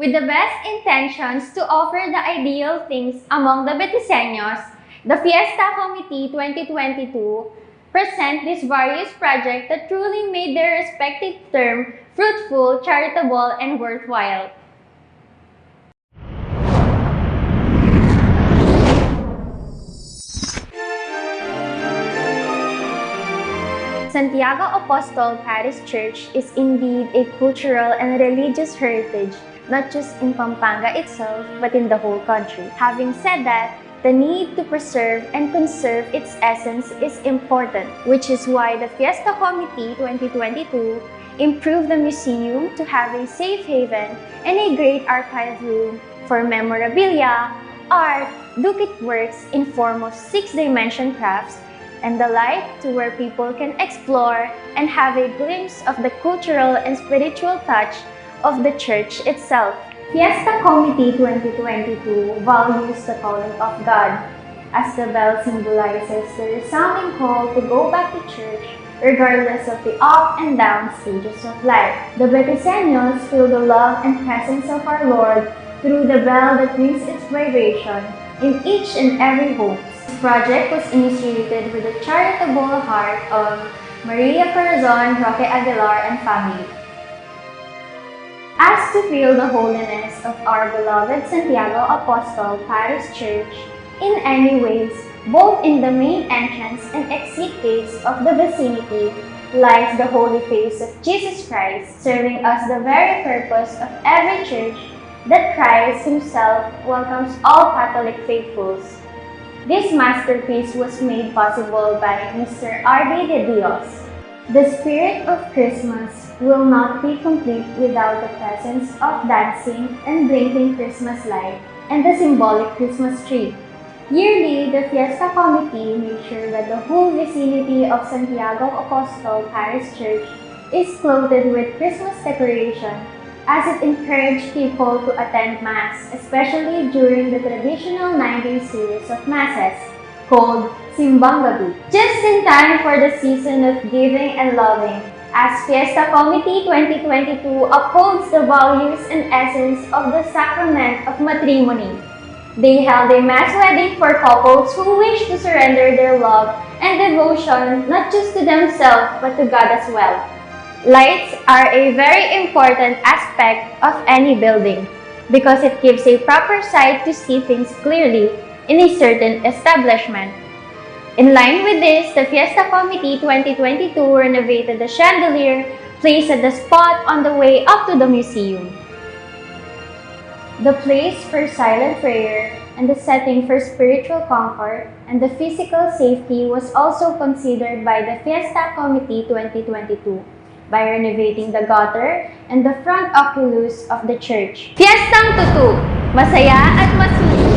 With the best intentions to offer the ideal things among the Betiseños, the Fiesta Committee 2022 present these various projects that truly made their respective term fruitful, charitable, and worthwhile. Santiago Apostol Parish Church is indeed a cultural and religious heritage, not just in Pampanga itself, but in the whole country. Having said that, the need to preserve and conserve its essence is important, which is why the Fiesta Committee 2022 improved the museum to have a safe haven and a great archive room for memorabilia, art, duplicate works in form of 6-dimension crafts, and the like to where people can explore and have a glimpse of the cultural and spiritual touch of the church itself. Fiesta Committee 2022 values the calling of God, as the bell symbolizes the resounding call to go back to church regardless of the up and down stages of life. The Betiseños feel the love and presence of our Lord through the bell that rings its vibration in each and every home. This project was initiated with the charitable heart of Maria Corazon Roque Aguilar and family. As to feel the holiness of our beloved Santiago Apostol Parish Church in any ways, both in the main entrance and exit gates of the vicinity, lies the holy face of Jesus Christ, serving as the very purpose of every church that Christ Himself welcomes all Catholic faithfuls. This masterpiece was made possible by Mr. R.D. De Dios. The spirit of Christmas will not be complete without the presence of dancing and blinking Christmas light and the symbolic Christmas tree. Yearly, the Fiesta Committee makes sure that the whole vicinity of Santiago Apostol Parish Church is clothed with Christmas decoration, as it encouraged people to attend Mass, especially during the traditional 9-day series of Masses, called Simbang Gabi. Just in time for the season of giving and loving, as Fiesta Committee 2022 upholds the values and essence of the sacrament of matrimony. They held a mass wedding for couples who wish to surrender their love and devotion not just to themselves but to God as well. Lights are a very important aspect of any building because it gives a proper sight to see things clearly in a certain establishment. In line with this, the Fiesta Committee 2022 renovated the chandelier placed at the spot on the way up to the museum. The place for silent prayer and the setting for spiritual comfort and the physical safety was also considered by the Fiesta Committee 2022 by renovating the gutter and the front oculus of the church. Fiestang Tutu! Masaya at masulit!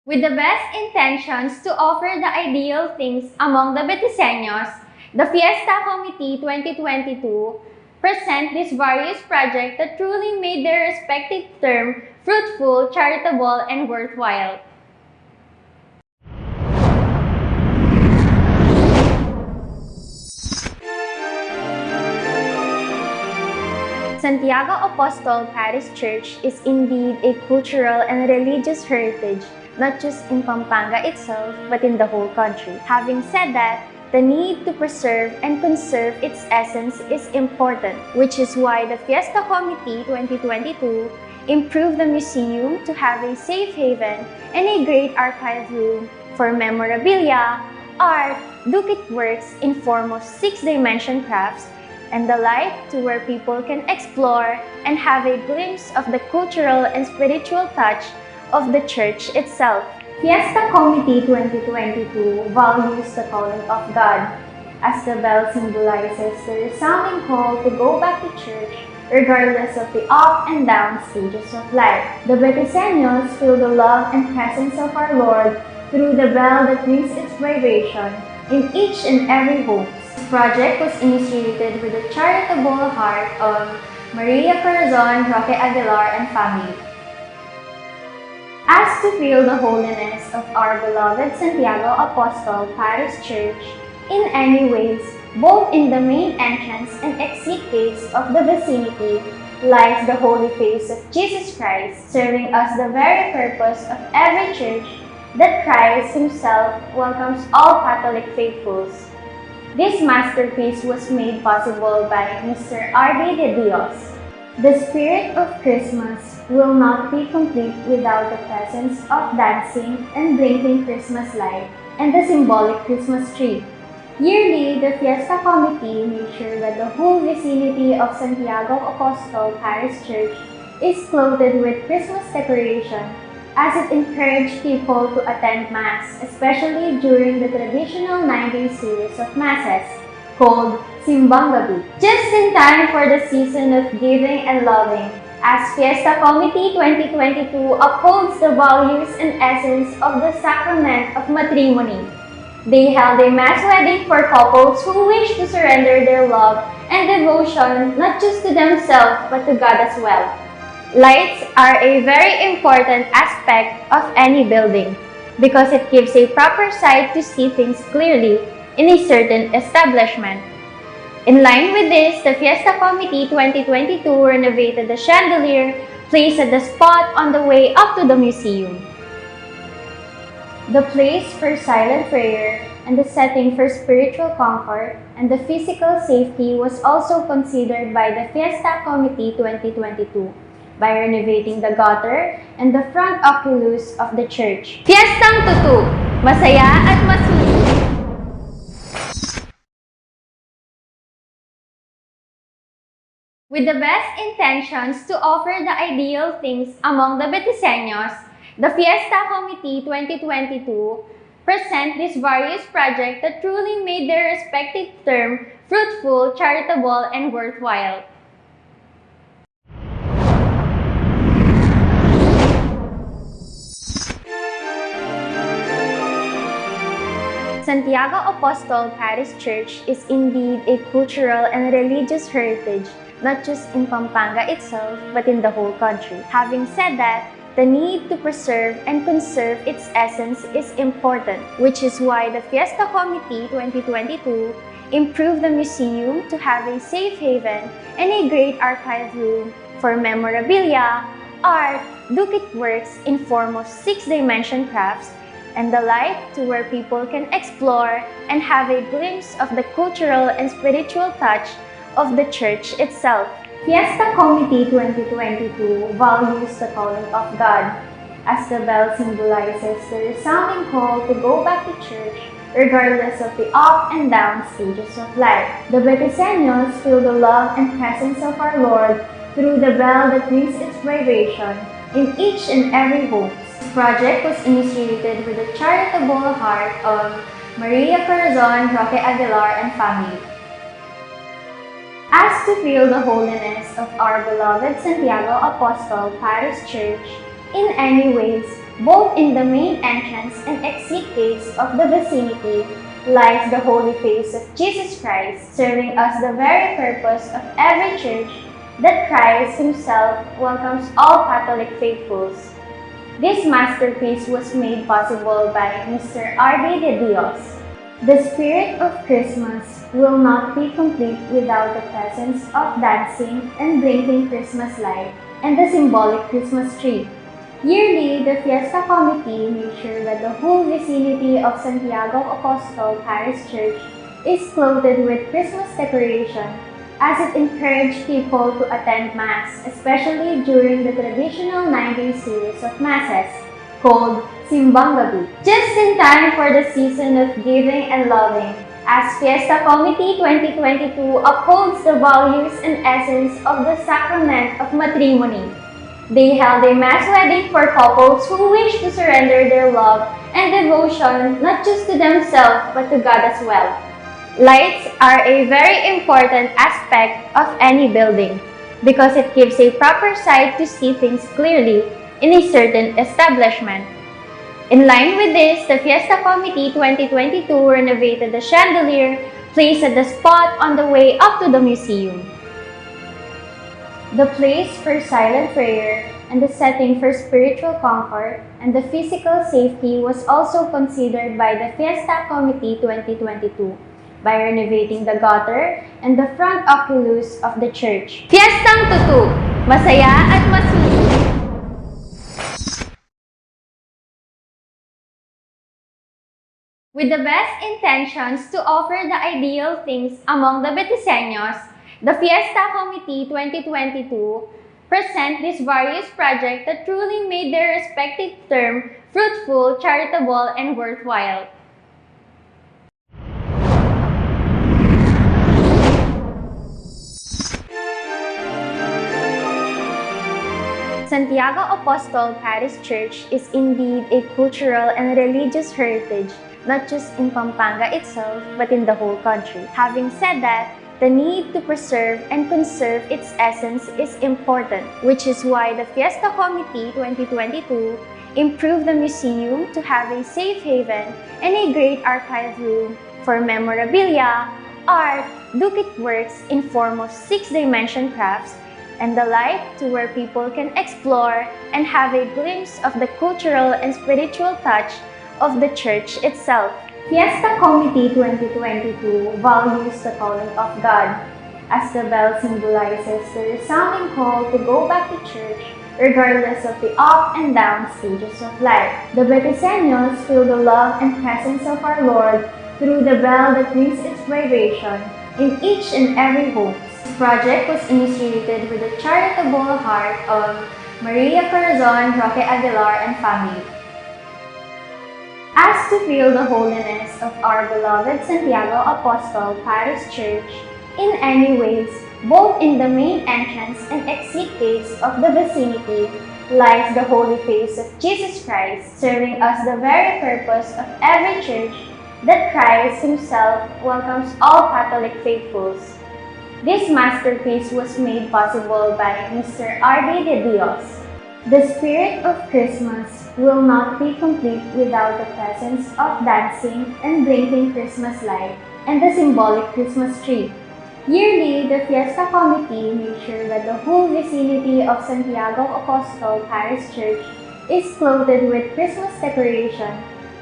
With the best intentions to offer the ideal things among the Betiseños, the Fiesta Committee 2022 present these various projects that truly made their respective term fruitful, charitable, and worthwhile. Santiago Apostol Parish Church is indeed a cultural and religious heritage, not just in Pampanga itself, but in the whole country. Having said that, the need to preserve and conserve its essence is important, which is why the Fiesta Committee 2022 improved the museum to have a safe haven and a great archive room for memorabilia, art, duplicate works in form of six-dimension crafts, and the like, to where people can explore and have a glimpse of the cultural and spiritual touch of the church itself. Fiesta Committee 2022 values the calling of God, as the bell symbolizes the resounding call to go back to church regardless of the up and down stages of life. The Betiseños feel the love and presence of our Lord through the bell that rings its vibration in each and every home. This project was initiated with the charitable heart of Maria Corazon Roque Aguilar and family. As to feel the holiness of our beloved Santiago Apostol Parish Church in any ways, both in the main entrance and exit gates of the vicinity, lies the holy face of Jesus Christ, serving as the very purpose of every church that Christ Himself welcomes all Catholic faithfuls. This masterpiece was made possible by Mr. R.D. de Dios. The spirit of Christmas will not be complete without the presence of dancing and blinking Christmas light and the symbolic Christmas tree. Yearly, the Fiesta Committee makes sure that the whole vicinity of Santiago Apostol Parish Church is clothed with Christmas decoration, as it encouraged people to attend Mass, especially during the traditional 9-day series of Masses, called Simbang Gabi. Just in time for the season of giving and loving, as Fiesta Committee 2022 upholds the values and essence of the sacrament of matrimony. They held a mass wedding for couples who wish to surrender their love and devotion not just to themselves but to God as well. Lights are a very important aspect of any building because it gives a proper sight to see things clearly in a certain establishment. In line with this, the Fiesta Committee 2022 renovated the chandelier placed at the spot on the way up to the museum. The place for silent prayer and the setting for spiritual comfort and the physical safety was also considered by the Fiesta Committee 2022 by renovating the gutter and the front oculus of the church. Fiestang Tutu! Masaya at masulit! With the best intentions to offer the ideal things among the Betiseños, the Fiesta Committee 2022 present these various projects that truly made their respective term fruitful, charitable, and worthwhile. Santiago Apostol Parish Church is indeed a cultural and religious heritage, not just in Pampanga itself, but in the whole country. Having said that, the need to preserve and conserve its essence is important, which is why the Fiesta Committee 2022 improved the museum to have a safe haven and a great archive room for memorabilia, art, duplicate works in form of six-dimension crafts, and the like, to where people can explore and have a glimpse of the cultural and spiritual touch of the church itself. Fiesta Committee 2022 values the calling of God, as the bell symbolizes the resounding call to go back to church regardless of the up and down stages of life. The Betiseños feel the love and presence of our Lord through the bell that rings its vibration in each and every home. This project was initiated with the charitable heart of Maria Corazon Roque Aguilar and family. As to feel the holiness of our beloved Santiago Apostol Parish Church in any ways, Both in the main entrance and exit gates of the vicinity lies the holy face of Jesus Christ, serving as the very purpose of every church that Christ Himself welcomes all Catholic faithfuls. This masterpiece was made possible by Mr. R.D. de Dios. The spirit of Christmas will not be complete without the presence of dancing and blinking Christmas light and the symbolic Christmas tree. Yearly, the Fiesta Committee made sure that the whole vicinity of Santiago Apostol Parish Church is clothed with Christmas decoration as it encouraged people to attend Mass, especially during the traditional 9-day series of Masses called Simbang Gabi. Just in time for the season of giving and loving, as Fiesta Committee 2022 upholds the values and essence of the sacrament of matrimony. They held a mass wedding for couples who wish to surrender their love and devotion not just to themselves but to God as well. Lights are a very important aspect of any building because it gives a proper sight to see things clearly in a certain establishment. In line with this, the Fiesta Committee 2022 renovated the chandelier placed at the spot on the way up to the museum. The place for silent prayer and the setting for spiritual comfort and the physical safety was also considered by the Fiesta Committee 2022 by renovating the gutter and the front oculus of the church. Fiestang Tutu! Masaya at masulit! With the best intentions to offer the ideal things among the Betiseños, the Fiesta Committee 2022 present these various projects that truly made their respective term fruitful, charitable, and worthwhile. Santiago Apostol Parish Church is indeed a cultural and religious heritage, not just in Pampanga itself, but in the whole country. Having said that, the need to preserve and conserve its essence is important, which is why the Fiesta Committee 2022 improved the museum to have a safe haven and a great archive room for memorabilia, art, duplicate works in form of 6-dimension crafts, and the like to where people can explore and have a glimpse of the cultural and spiritual touch of the church itself. Fiesta Committee 2022 values the calling of God, as the bell symbolizes the resounding call to go back to church regardless of the up and down stages of life. The Betiseños feel the love and presence of our Lord through the bell that rings its vibration in each and every home. This project was initiated with the charitable heart of Maria Corazon Roque Aguilar and family. As to feel the holiness of our beloved Santiago Apostol Parish Church in any ways, both in the main entrance and exit gates of the vicinity lies the holy face of Jesus Christ, serving as the very purpose of every church that Christ Himself welcomes all Catholic faithfuls. This masterpiece was made possible by Mr. R.D. de Dios. The spirit of Christmas will not be complete without the presence of dancing and blinking Christmas light and the symbolic Christmas tree. Yearly, the Fiesta Committee made sure that the whole vicinity of Santiago Apostol Parish Church is clothed with Christmas decoration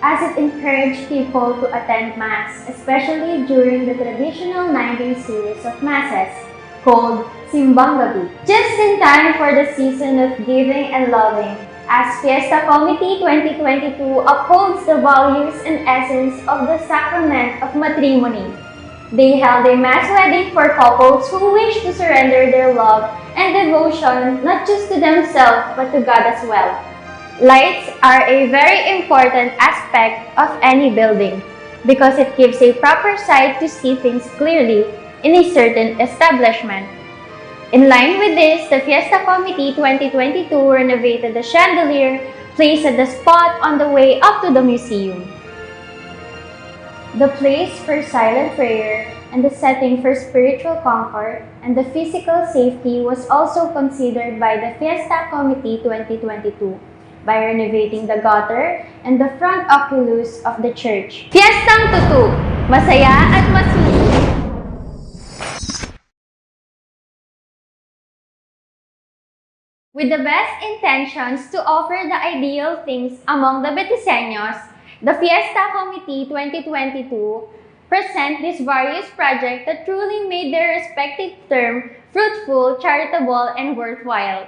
as it encouraged people to attend Mass, especially during the traditional 9-day series of Masses called Simbang Gabi. Just in time for the season of giving and loving, as Fiesta Committee 2022 upholds the values and essence of the sacrament of matrimony. They held a mass wedding for couples who wish to surrender their love and devotion not just to themselves but to God as well. Lights are a very important aspect of any building because it gives a proper sight to see things clearly in a certain establishment. In line with this, the Fiesta Committee 2022 renovated the chandelier placed at the spot on the way up to the museum. The place for silent prayer and the setting for spiritual comfort and the physical safety was also considered by the Fiesta Committee 2022 by renovating the gutter and the front oculus of the church. Fiestang Tutu! Masaya at masusunod! With the best intentions to offer the ideal things among the Betiseños, the Fiesta Committee 2022 present these various projects that truly made their respective term fruitful, charitable, and worthwhile.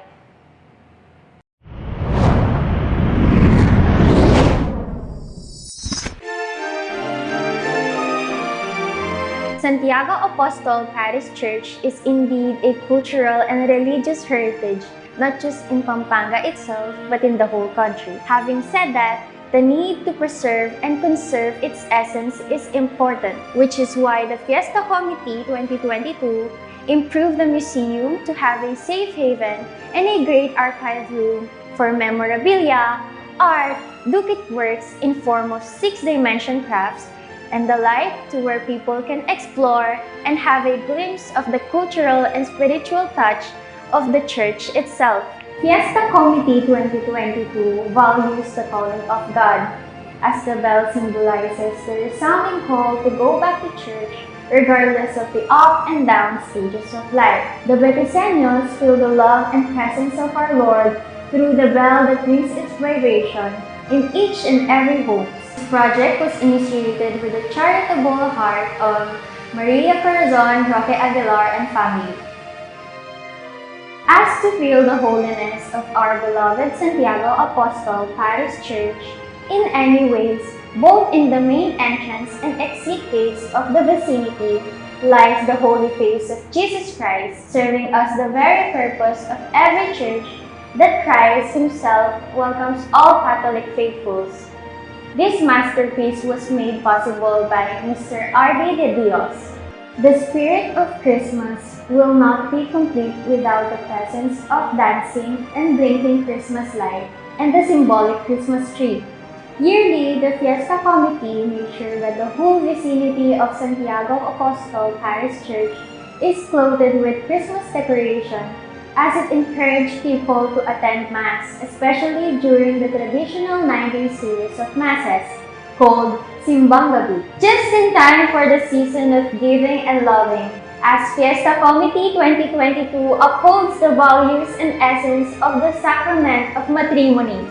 Santiago Apostol Parish Church is indeed a cultural and religious heritage, not just in Pampanga itself, but in the whole country. Having said that, the need to preserve and conserve its essence is important, which is why the Fiesta Committee 2022 improved the museum to have a safe haven and a great archive room for memorabilia, art, duplicate works in form of 6-dimension crafts, and the like, to where people can explore and have a glimpse of the cultural and spiritual touch of the church itself. Fiesta Committee 2022 values the calling of God, as the bell symbolizes the resounding call to go back to church regardless of the up and down stages of life. The Betiseños feel the love and presence of our Lord through the bell that rings its vibration in each and every home. This project was initiated with the charitable heart of Maria Corazon Roque Aguilar and family. As to feel the holiness of our beloved Santiago Apostol Parish Church in any ways, both in the main entrance and exit gates of the vicinity, lies the holy face of Jesus Christ, serving as the very purpose of every church that Christ Himself welcomes all Catholic faithfuls. This masterpiece was made possible by Mr. R.D. de Dios. The spirit of Christmas will not be complete without the presence of dancing and blinking Christmas light and the symbolic Christmas tree. Yearly, the Fiesta Committee makes sure that the whole vicinity of Santiago Apostol Parish Church is clothed with Christmas decoration, as it encouraged people to attend Mass, especially during the traditional 9-day series of Masses, called Simbang Gabi. Just in time for the season of giving and loving, as Fiesta Committee 2022 upholds the values and essence of the sacrament of matrimony.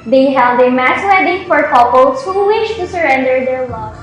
They held a mass wedding for couples who wish to surrender their love.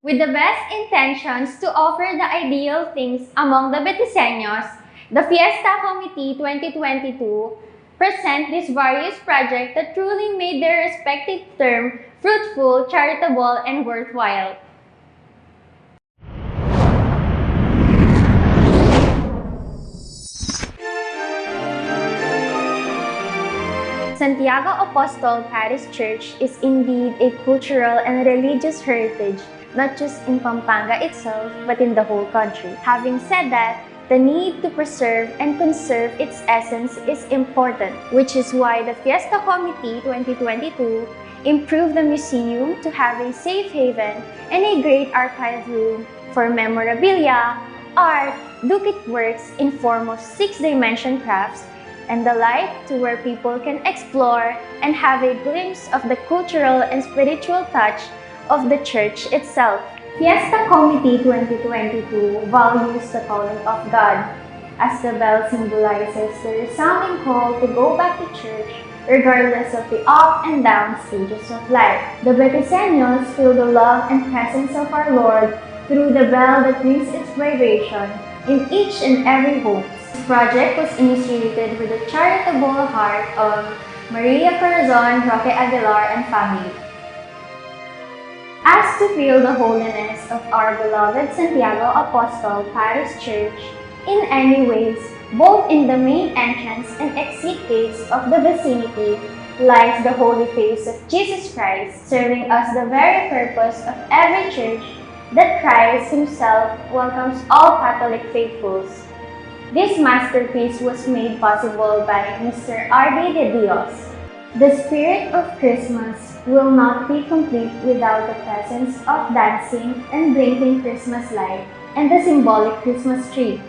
With the best intentions to offer the ideal things among the Betiseños, the Fiesta Committee 2022 present these various projects that truly made their respective term fruitful, charitable, and worthwhile. Santiago Apostol Parish Church is indeed a cultural and religious heritage, not just in Pampanga itself, but in the whole country. Having said that, the need to preserve and conserve its essence is important, which is why the Fiesta Committee 2022 improved the museum to have a safe haven and a great archive room for memorabilia, art, duplicate works in form of 6-dimension crafts, and the light to where people can explore and have a glimpse of the cultural and spiritual touch of the church itself. Fiesta Committee 2022 values the calling of God, as the bell symbolizes the resounding call to go back to church regardless of the up and down stages of life. The Betiseños feel the love and presence of our Lord through the bell that rings its vibration in each and every home. This project was initiated with the charitable heart of Maria Corazon Roque Aguilar and family. As to feel the holiness of our beloved Santiago Apostol Parish Church in any ways, both in the main entrance and exit gates of the vicinity, lies the holy face of Jesus Christ, serving as the very purpose of every church that Christ Himself welcomes all Catholic faithfuls. This masterpiece was made possible by Mr. R.D. De Dios. The spirit of Christmas will not be complete without the presence of dancing and blinking Christmas light and the symbolic Christmas tree.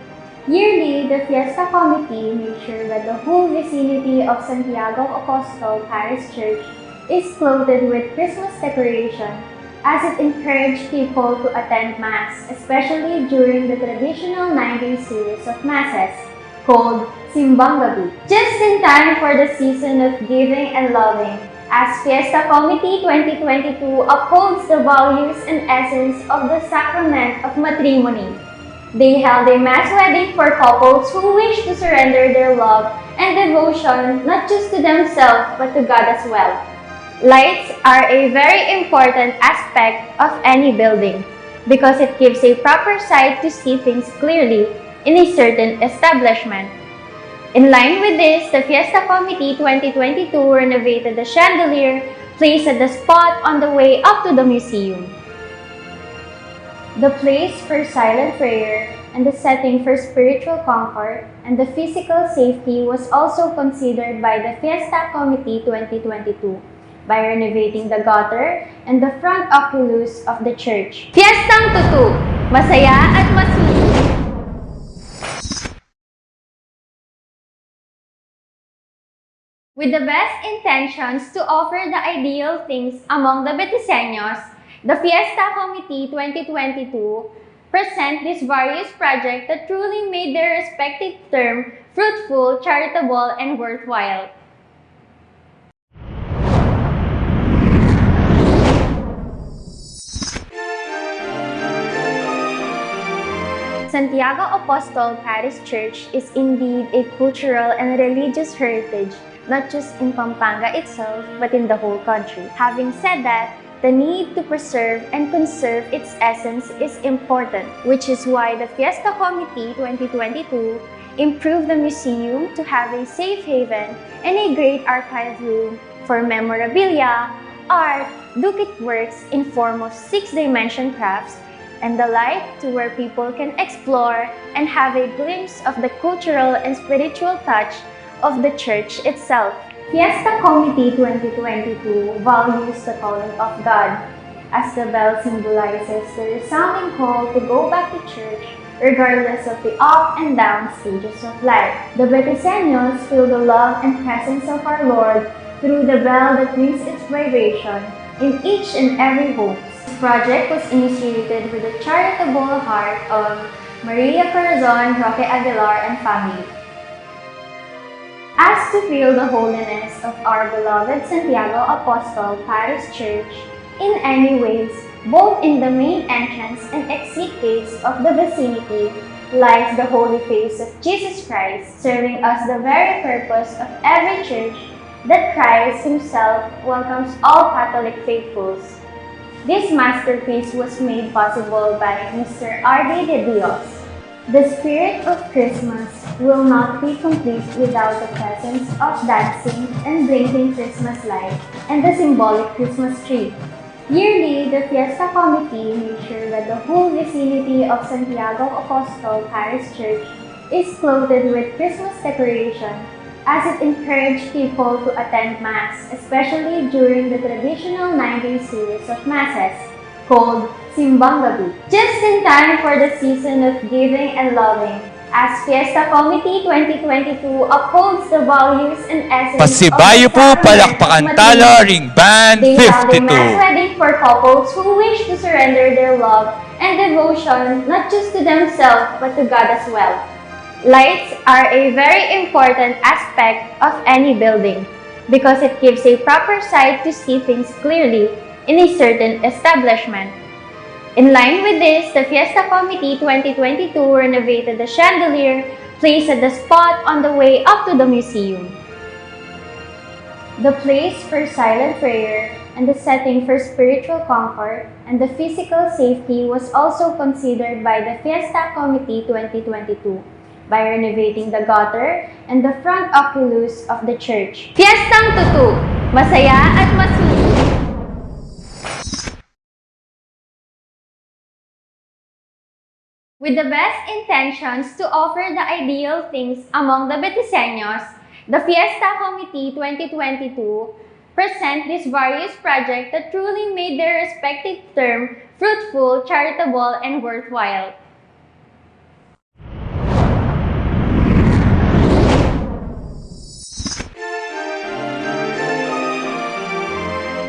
Yearly, the Fiesta Committee made sure that the whole vicinity of Santiago Apostol Parish Church is clothed with Christmas decoration, as it encouraged people to attend Mass, especially during the traditional 9-day series of Masses, called Simbang Gabi. Just in time for the season of giving and loving, as Fiesta Committee 2022 upholds the values and essence of the sacrament of matrimony. They held a mass wedding for couples who wish to surrender their love and devotion not just to themselves but to God as well. Lights are a very important aspect of any building because it gives a proper sight to see things clearly in a certain establishment. In line with this, the Fiesta Committee 2022 renovated the chandelier placed at the spot on the way up to the museum. The place for silent prayer and the setting for spiritual comfort and the physical safety was also considered by the Fiesta Committee 2022 by renovating the gutter and the front oculus of the church. Fiestang Tutu! Masaya at masulit! With the best intentions to offer the ideal things among the Betiseños, the Fiesta Committee 2022 present these various projects that truly made their respective term fruitful, charitable, and worthwhile. Santiago Apostol Parish Church is indeed a cultural and religious heritage, not just in Pampanga itself, but in the whole country. Having said that, the need to preserve and conserve its essence is important, which is why the Fiesta Committee 2022 improved the museum to have a safe haven and a great archive room for memorabilia, art, duplicate works in form of 6-dimension crafts, and the light to where people can explore and have a glimpse of the cultural and spiritual touch of the church itself. Fiesta Committee 2022 values the calling of God, as the bell symbolizes the resounding call to go back to church regardless of the up and down stages of life. The Betiseños feel the love and presence of our Lord through the bell that rings its vibration in each and every home. This project was initiated with the charitable heart of Maria Corazon Roque Aguilar and family. As to feel the holiness of our beloved Santiago Apostol Parish Church in any ways, Both in the main entrance and exit gates of the vicinity lies the holy face of Jesus Christ, serving as the very purpose of every church that Christ Himself welcomes all Catholic faithfuls. This masterpiece was made possible by Mr. R.D. de Dios. The spirit of Christmas will not be complete without the presence of dancing and blinking Christmas lights and the symbolic Christmas tree. Yearly, the Fiesta Committee makes sure that the whole vicinity of Santiago Apostol Parish Church is clothed with Christmas decoration as it encouraged people to attend Mass, especially during the traditional 9-day series of Masses called Simbang Gabi. Just in time for the season of giving and loving, as Fiesta Committee 2022 upholds the values and essence Pasibayo of the po, sacrament palakpakan of talo, matrimony. ring band They held a mass 52. wedding for couples who wish to surrender their love and devotion not just to themselves but to God as well. Lights are a very important aspect of any building because it gives a proper sight to see things clearly in a certain establishment. In line with this, the Fiesta Committee 2022 renovated the chandelier placed at the spot on the way up to the museum. The place for silent prayer and the setting for spiritual comfort and the physical safety was also considered by the Fiesta Committee 2022 by renovating the gutter and the front oculus of the church. Fiestang Tutu! Masaya at masulit! With the best intentions to offer the ideal things among the Betiseños, the Fiesta Committee 2022 present these various projects that truly made their respective term fruitful, charitable, and worthwhile.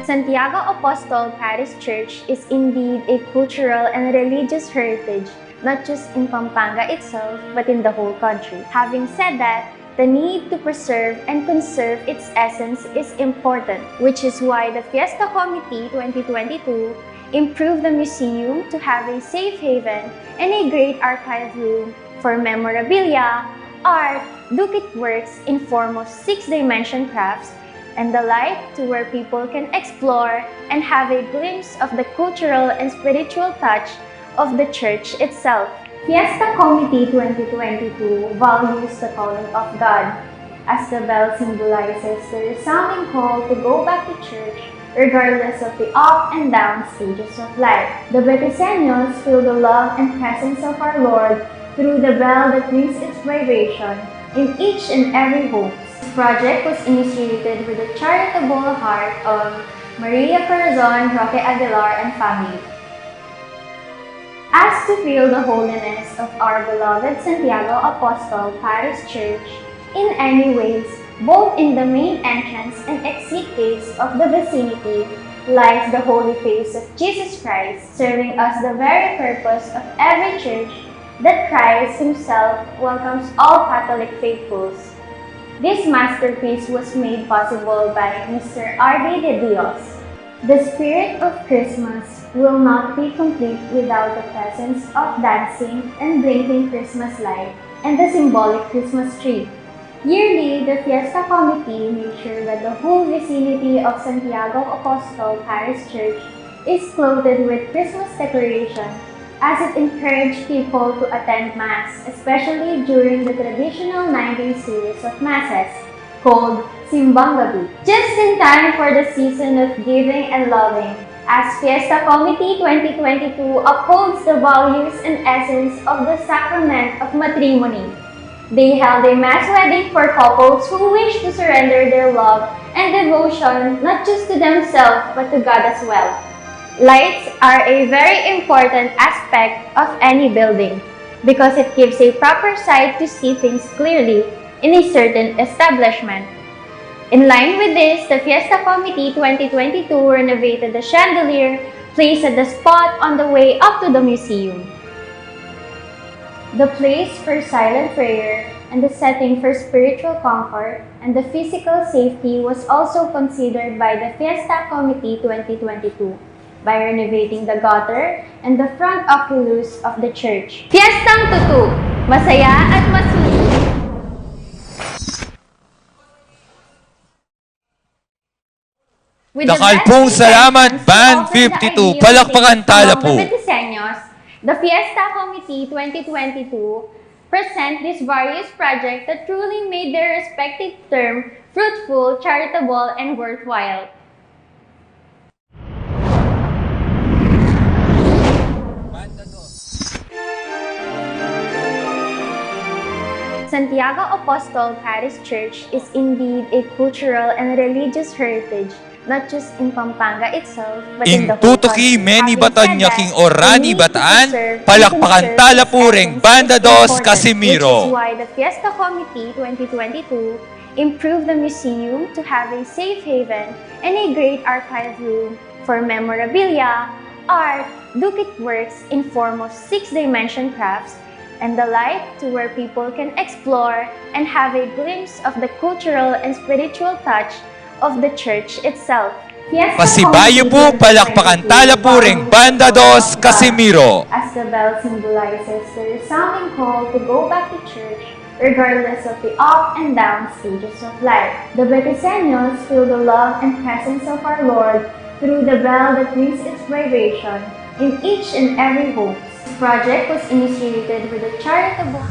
Santiago Apostol Parish Church is indeed a cultural and religious heritage, not just in Pampanga itself, but in the whole country. Having said that, the need to preserve and conserve its essence is important, which is why the Fiesta Committee 2022 improved the museum to have a safe haven and a great archive room for memorabilia, art, duplicate works in form of 6-dimension crafts, and the like to where people can explore and have a glimpse of the cultural and spiritual touch of the church itself. Fiesta Committee 2022 values the calling of God, as the bell symbolizes the resounding call to go back to church regardless of the up and down stages of life. The Betiseños feel the love and presence of our Lord through the bell that rings its vibration in each and every home. This project was initiated with the charitable heart of Maria Corazon Roque Aguilar and family. As to feel the holiness of our beloved Santiago Apostol Parish Church in any ways, both in the main entrance and exit gates of the vicinity lies the holy face of Jesus Christ, serving as the very purpose of every church that Christ Himself welcomes all Catholic faithfuls. This masterpiece was made possible by Mr. R.D. de Dios. The spirit of Christmas will not be complete without the presence of dancing and blinking Christmas light and the symbolic Christmas tree. Yearly, the Fiesta Committee makes sure that the whole vicinity of Santiago Apostol Parish Church is clothed with Christmas decoration as it encouraged people to attend Mass, especially during the traditional 9-day series of Masses called Simbang Gabi. Just in time for the season of giving and loving, as Fiesta Committee 2022 upholds the values and essence of the sacrament of matrimony. They held a mass wedding for couples who wish to surrender their love and devotion not just to themselves but to God as well. Lights are a very important aspect of any building because it gives a proper sight to see things clearly in a certain establishment. In line with this, the Fiesta Committee 2022 renovated the chandelier placed at the spot on the way up to the museum. The place for silent prayer and the setting for spiritual comfort and the physical safety was also considered by the Fiesta Committee 2022 by renovating the gutter and the front oculus of the church. Fiestang Tutu! Masaya at masusunod! With the Nakalpong best salamat, intentions to Band open the 52. ideal Palakpakan faith tala among po. the Betiseños, the Fiesta Committee 2022 present these various projects that truly made their respective term fruitful, charitable, and worthwhile. Santiago Apostol Parish Church is indeed a cultural and religious heritage, not just in Pampanga itself, but in the whole Tutuki country. Meni Having Bataan said Yaking that, Orani the need to Bataan, preserve and palakpakan conserve tala its po ring essence Banda is Dos important, Casimiro. which is why the Fiesta Committee 2022 improved the museum to have a safe haven and a great archive room for memorabilia, art, duplicate works in form of 6-dimension crafts, and the like, to where people can explore and have a glimpse of the cultural and spiritual touch of the church itself. Fiesta Pasibayo po, Committee palakpakan 2022 tala po ring Banda Dos values the Casimiro. as the bell symbolizes the resounding call to go back to church regardless of the up and down stages of life. The Betiseños feel the love and presence of our Lord through the bell that brings inspiration in each and every home. This project was initiated with a charitable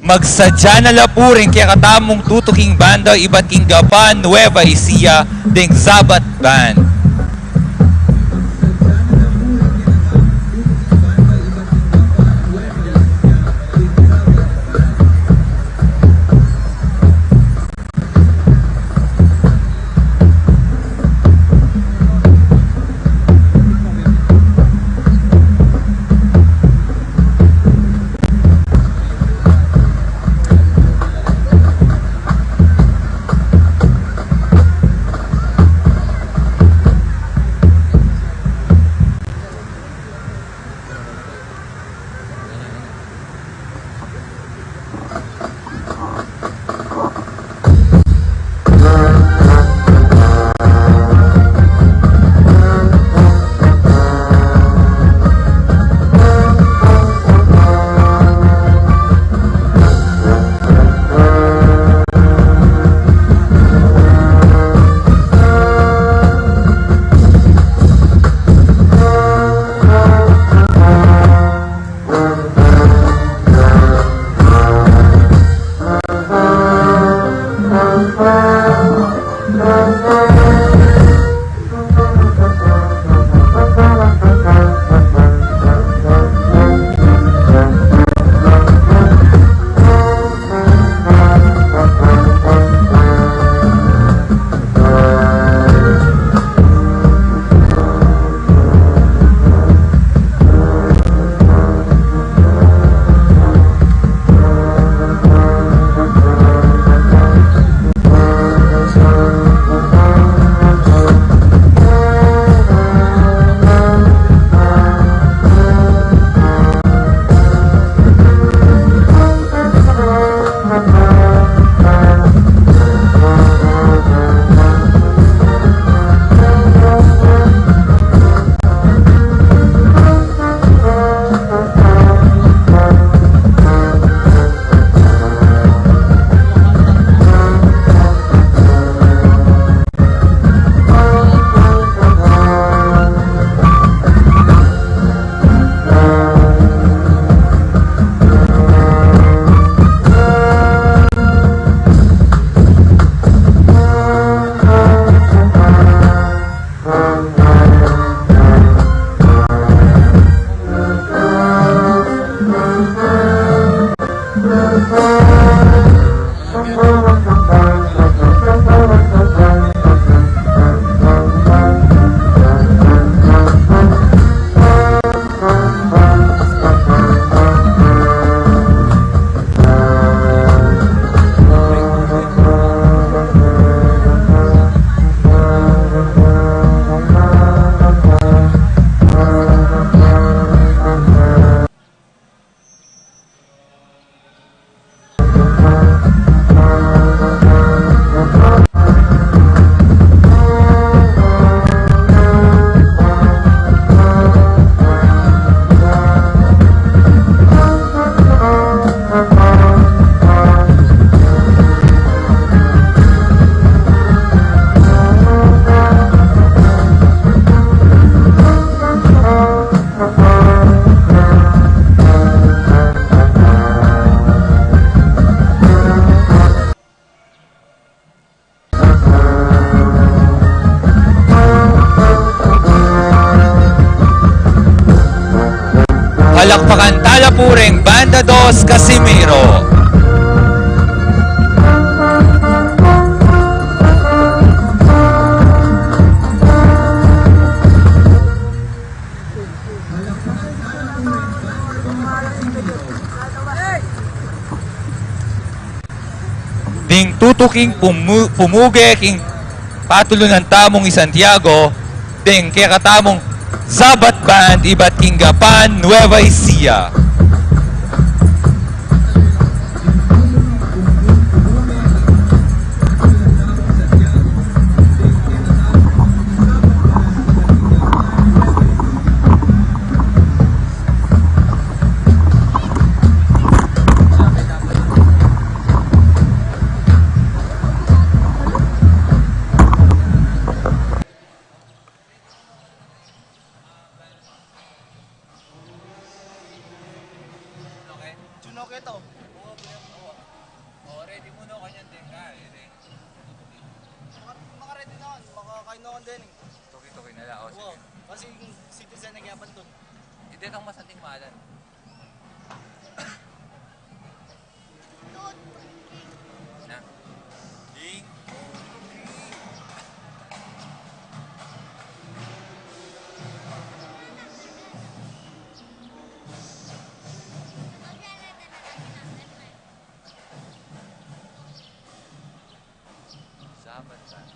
Magsadya na lapurin kaya katamong tutuking banda iba't Gapan Nueva Ecija ding Zabat Band. Palakpakan Talapuring Banda 2 Casimiro. Ding tutuking pumuge king patulunan tamong i Santiago, ding kaya katamong Zabat Band iba't Kingapan, Nueva Ecija. Sunoke to. Ready mo na kanyan din ka. Maka-ready na ako. Makakain na ako din eh. Tuki-tuki na lang. Wow. Kasi yung citizen nagyapan doon. Hindi kang masanting malan. Na. Ding. Zabat Band.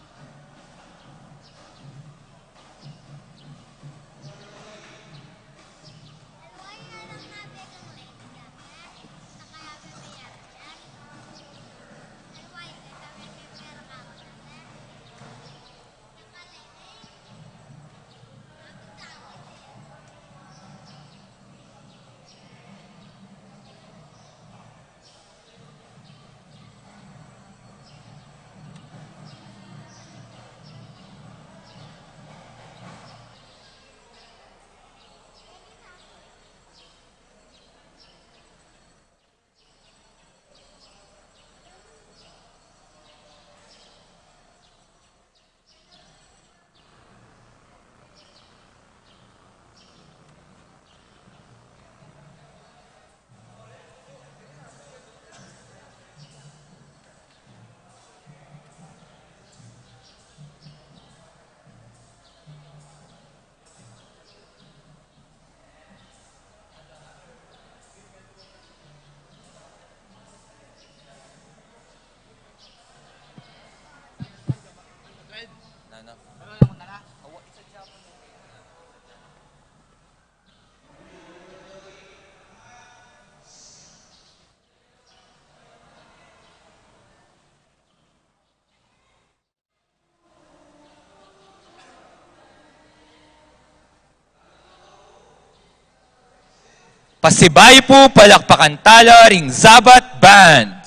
Pasibay po palakpakan tala ring Zabat Band.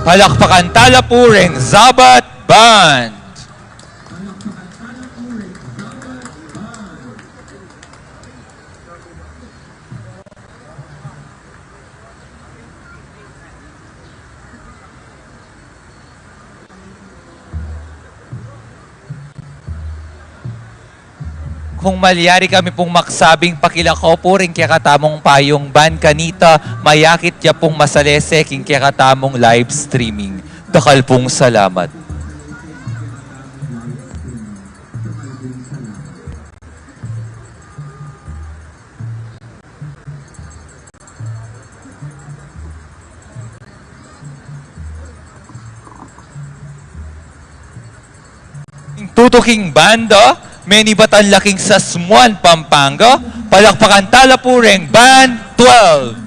Palakpakan tala po ring Zabat Band. Kung malyari kami pong maksabing pakilakaw po rin kaya katamong payong ban kanita, mayakit ya pong masalese king kaya katamong live streaming. Dakal pong salamat. tutuking bando, many batanlaking sa Smuan, Pampanga, palakpakan talapureng Band 12.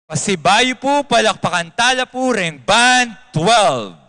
Pasibayo po, palakpakan talapureng Band 12.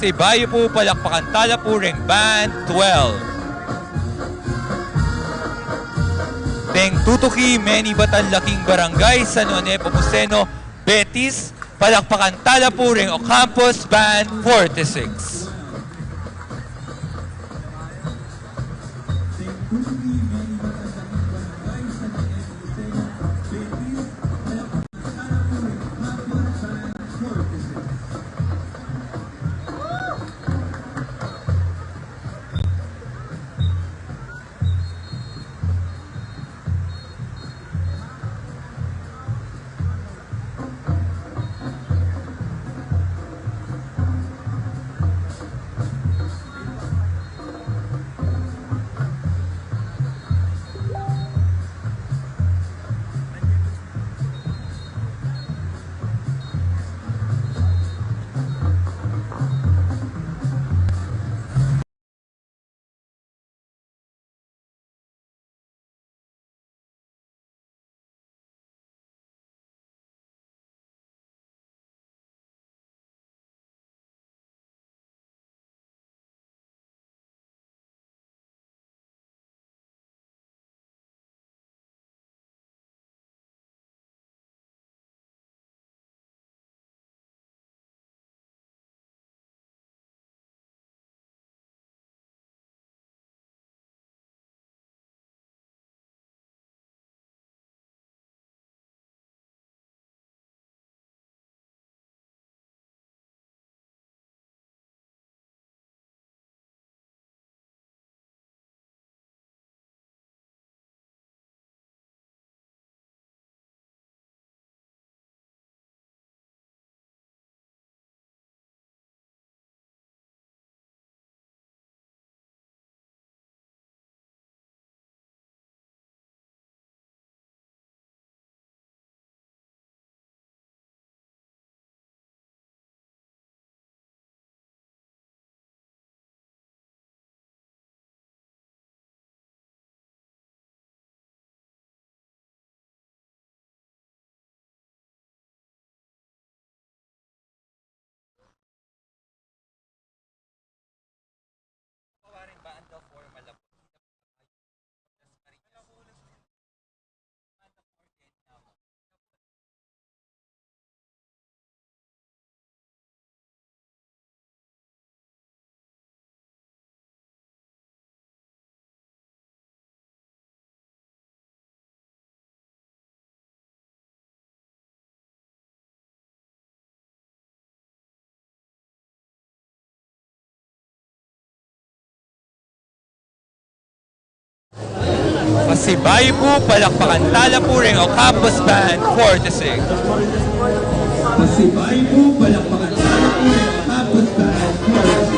Pasibayo po, palakpakan talapuring Band 12. Teng Tutuki, Meni Batanlaking Barangay, San Juan Nepomuceno, Betis, palakpakan talapuring Ocampos Band 46. Pasibayo po, palakpakan talapuring Ocampos Band 46. Pasibayo po, palakpakan talapuring Ocampos Band 46.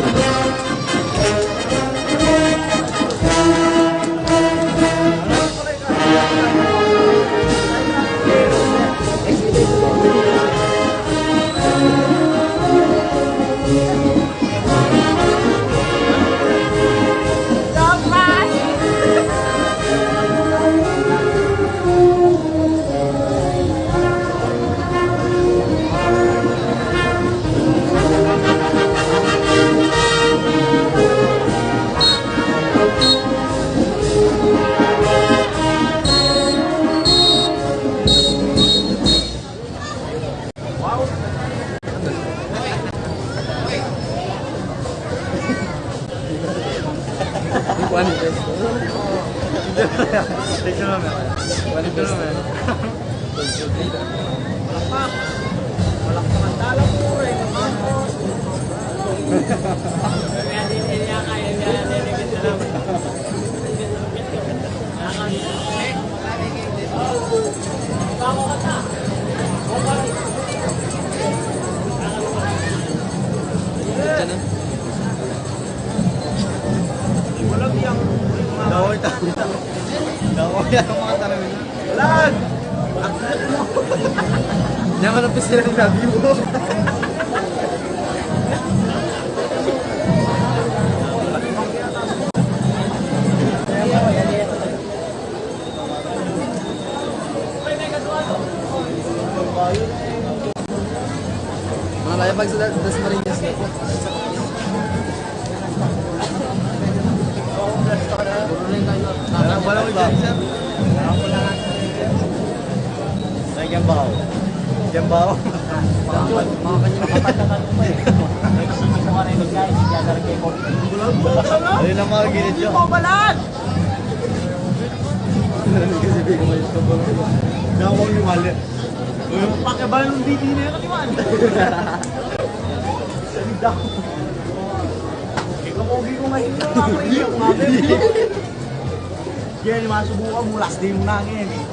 Jangan lupa silang lagi mo. Mga layabag sa Dasmariñas. Walang iba. Ay, Jambaw. Jambaw. Ayun ang mga gilid yun. Kasi bigyan mo yung kapal. Gawang yung mali. Pakibal ng BT na yun, katiwan. Salig daw. Ikapogi ko ngayon na ako iyak nga. Yan, masubukan mo. Last day mo na ngayon eh.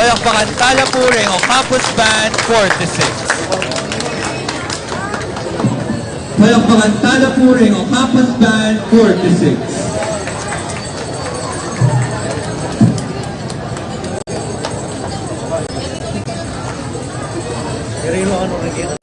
Palakpakan Talapuring o Campus Band 46. Palakpakan Talapuring o Campus Band 46. Pero yung ano rin yan.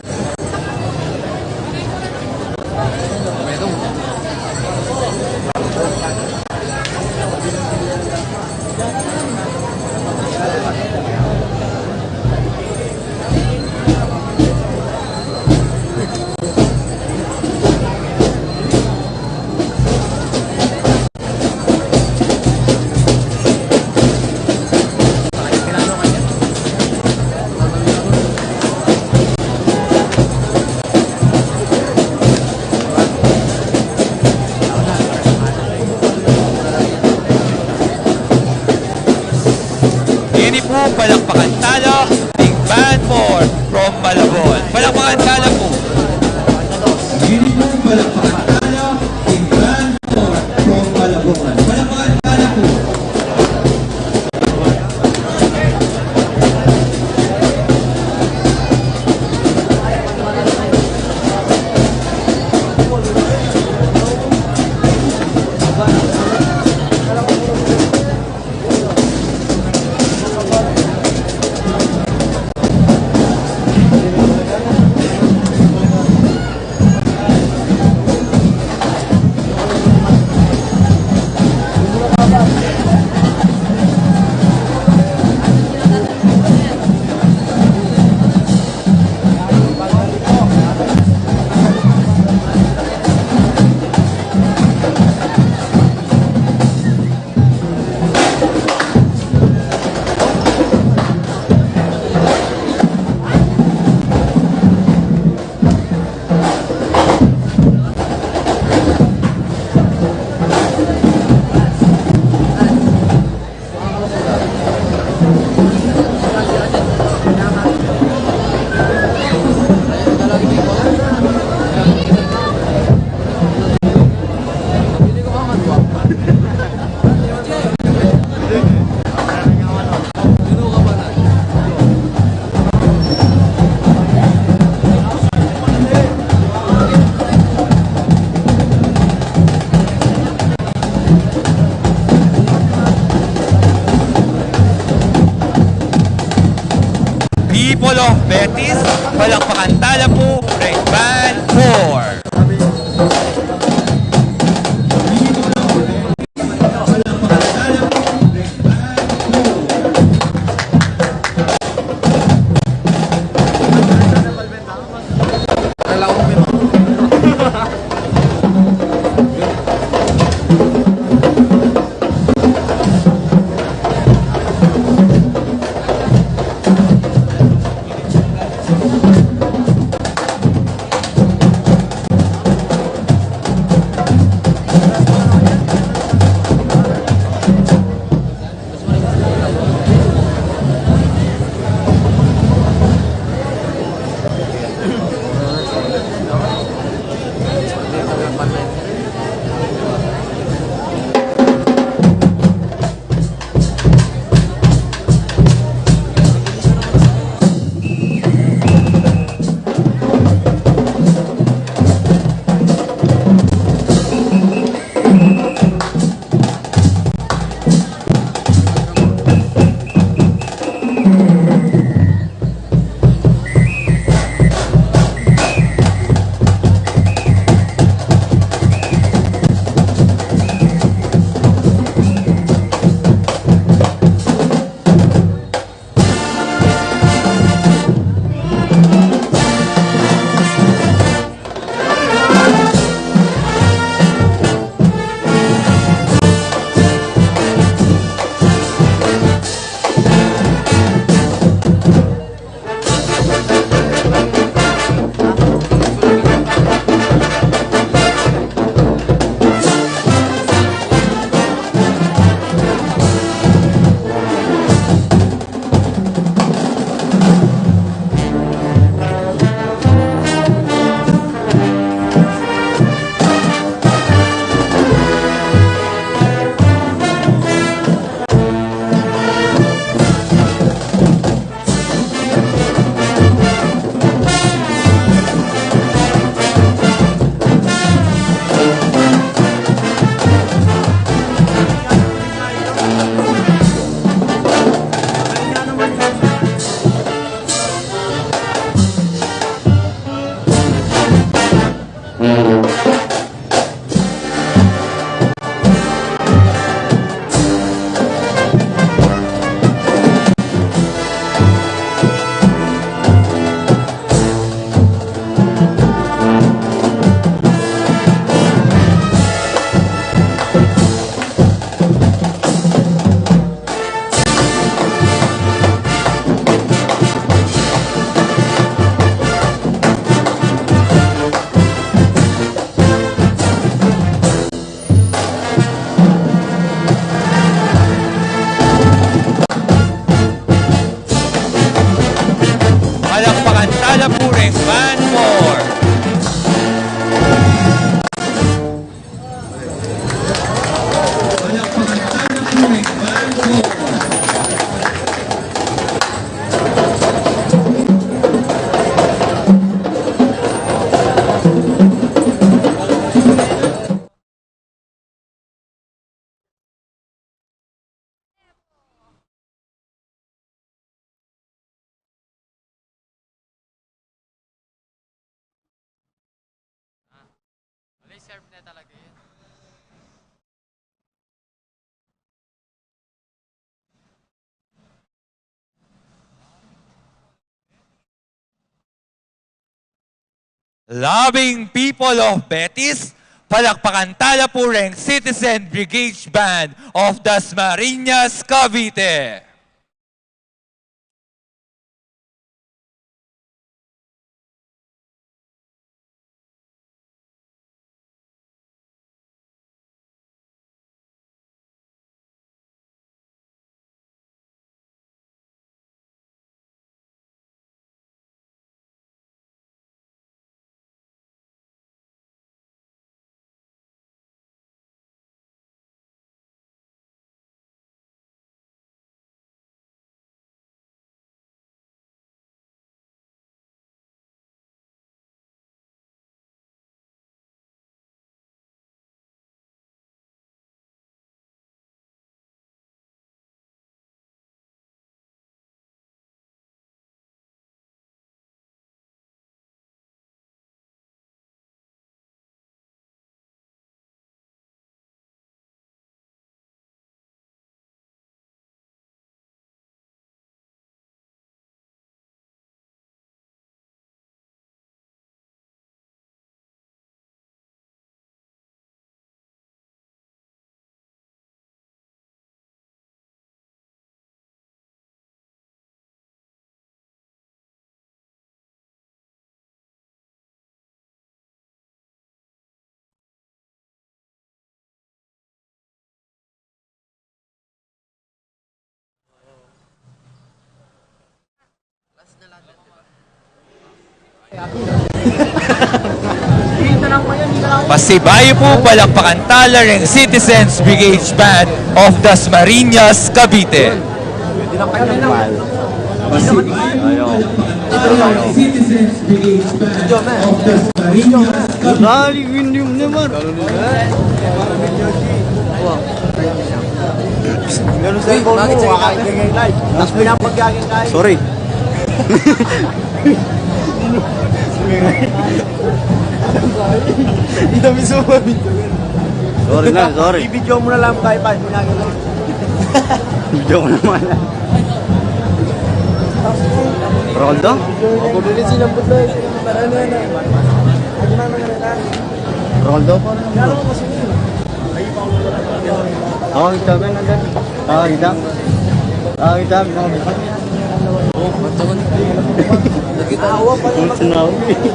people of Betis, palakpakan tala po, Red Band 4. Serve na talaga yun. Loving people of Betis, palakpakan tala po rin Citizen Brigade Band of Dasmariñas, Cavite. Pasibayo po palakpakan tala ng Citizens Brigade Band of Dasmariñas, Cavite. Masibayo palakpakan Citizens Brigade Band of Dasmariñas, Cavite. Ganun sa phone mo, kakain ka ngayon live. Tapos pinapagyagin kain. Sorry. Ito mismo. Sorry na, sorry. I-video mo na lang kahit pa. Video mo naman lang. Roldo? Ako din sinambot na. Roldo pa na. Oh, kita kan ada. Ah, kita. Ah, kita. Oh, betul. Kita awak paling senang.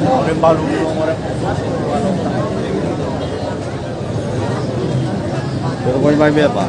Orang baru orang. Berapa banyak apa?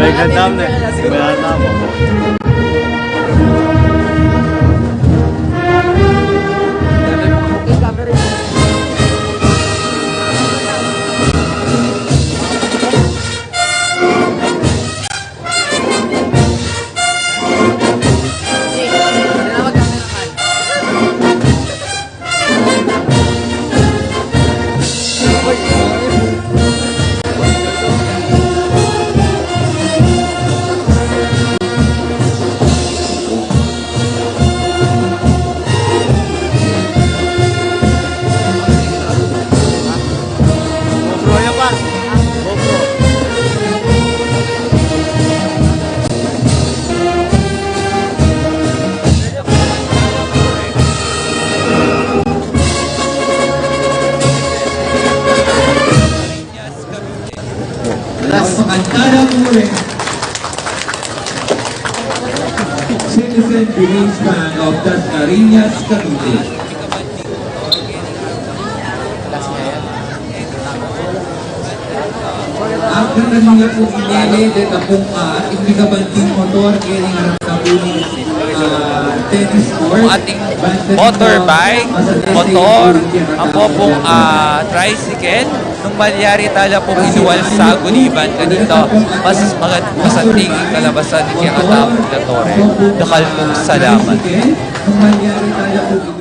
May gandam na. Gandam mo. Torre. Citizen Village Band of Dasmariñas, Cavite. Ang kanila po inele de tapong ikabanting motor kaya harap na po ni tennis court. Ang ating motorbike, motor, ang po pong tricycle, nung malyari tala pong inuwal sa Guniban kanito, mas masanting kalabasan ni Kaya Katapong La Torre. Dakal pong salamat. Nung malyari tala po inuwal.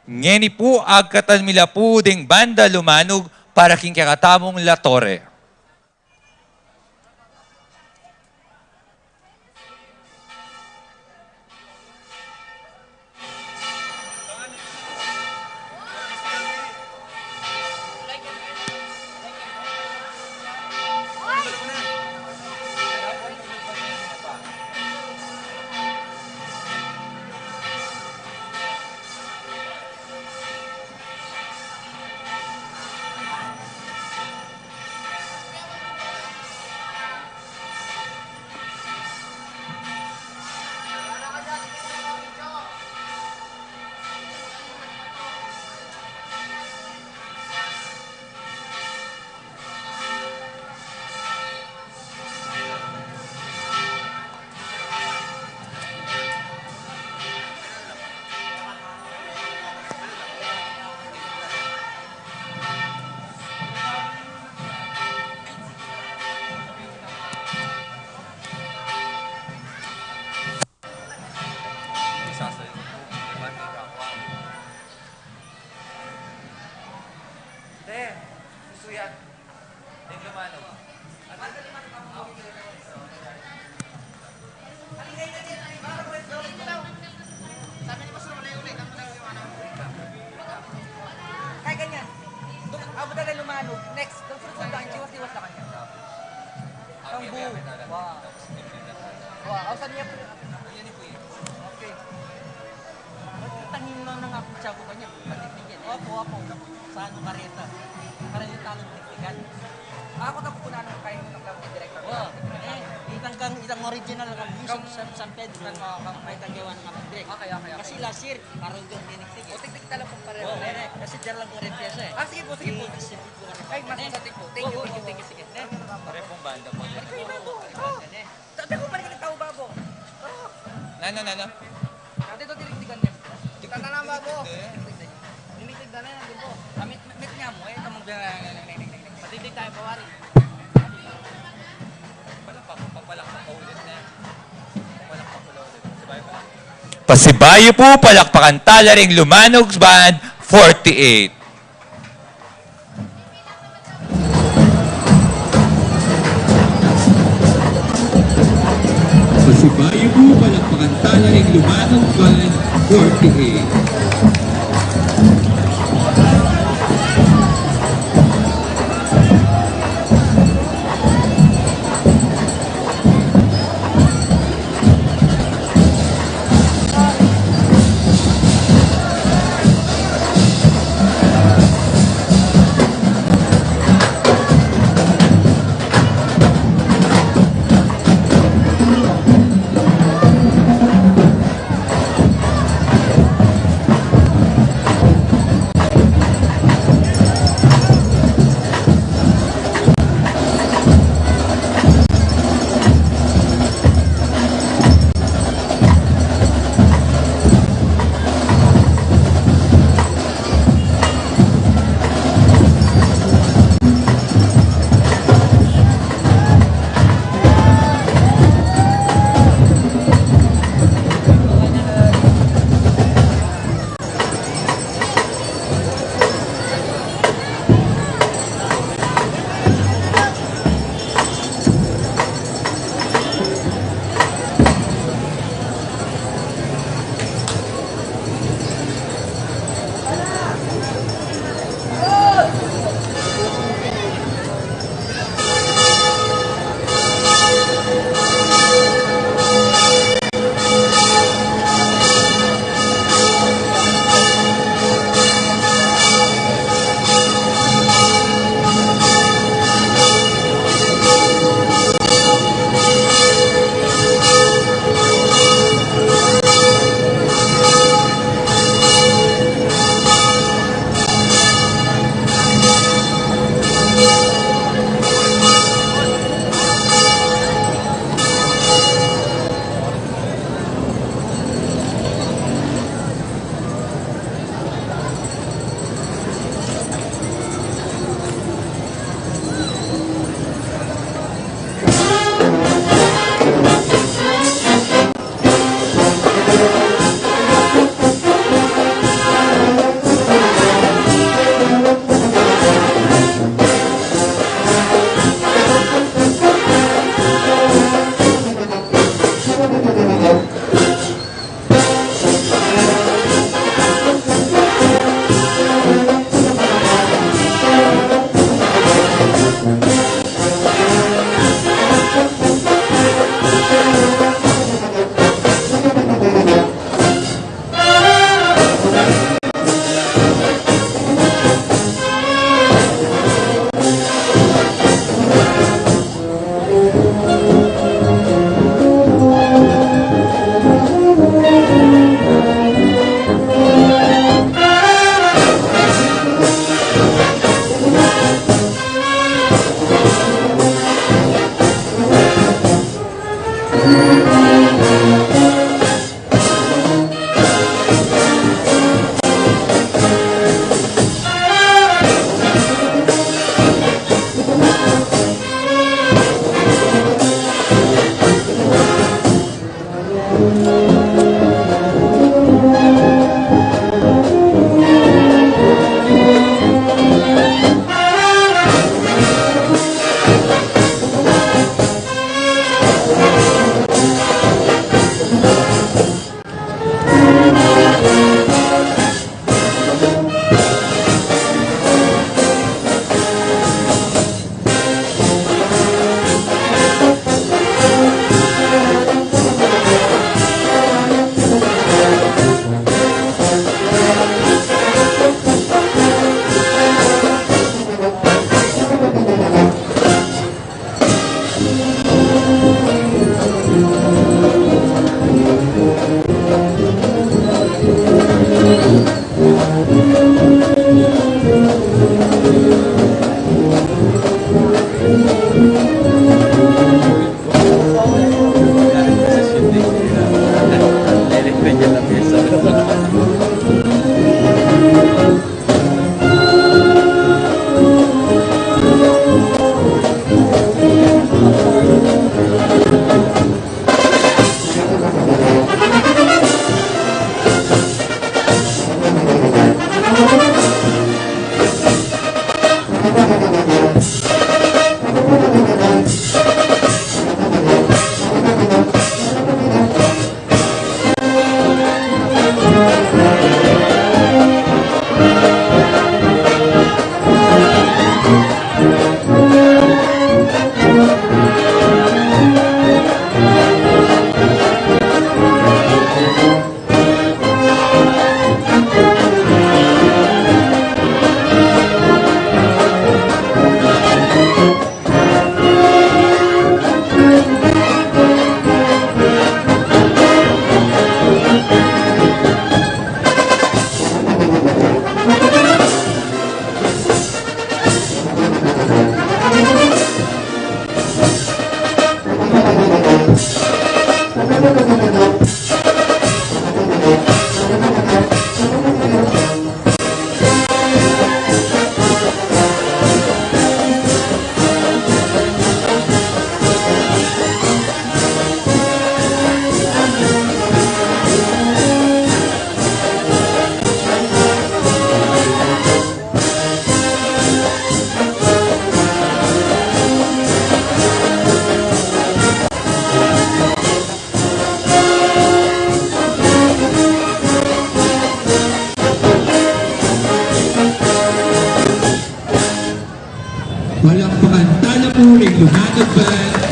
Ngeni po agkatan mila po ding banda lumanog para king Kakatamong La Torre. Kaya ganyan. Ako talaga lumanog. Next, kung sunod ang chiwas-iwas na kanya. Ang buo. Wow. Wow. Saan niya po? Okay. Tangin lang ng ako siya ko kanya. Patiknik yan. Opo. Sa ano kareta. Para yung talong tiktikan. Ako na pupunan ng kayo ng club director. Oo. Itang original ng music sa San Pedro kang may tagawan ng direct. Okay. Kasi last year, parang doon tiniktik. O tiktik talaga pong pareho. Kasi dyan lang ko rin pyesa eh. Sige po. Ay, mas masatik po. Thank you. Sige. Pare pong banda po. Dati ko pa rin kitang tao babo. Nano. Dati ito tiniktikan niya. Tiktikan na babo. Tinitigdan na yan din po. Meet nga mo eh. Ito mong patitig tayo pawari. Pasibayo po, palakpakan tala ring Lumanog Band 48. Pasibayo po, palakpakan tala ring Lumanog Band 48.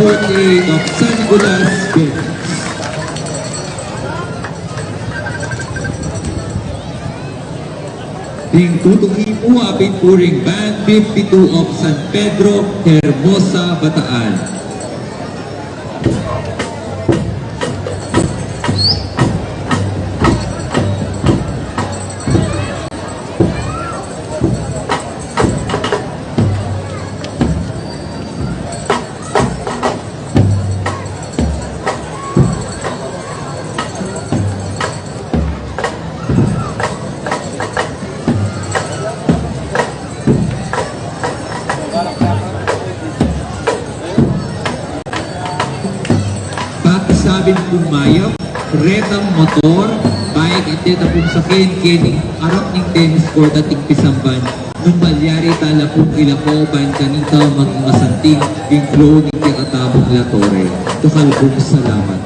48 of San Nicolas, Philippines. Ding tutuki po apit puring Band 52 of San Pedro, Hermosa, Bataan. Sabing pumayap, retang motor, bike at deta pong sakin, kining arap ng tennis court at tigpisamban. Nung balyari tala pong ilako, ban kanita magmasanting, yung flow ng kakatabong latore. Tukal pong salamat.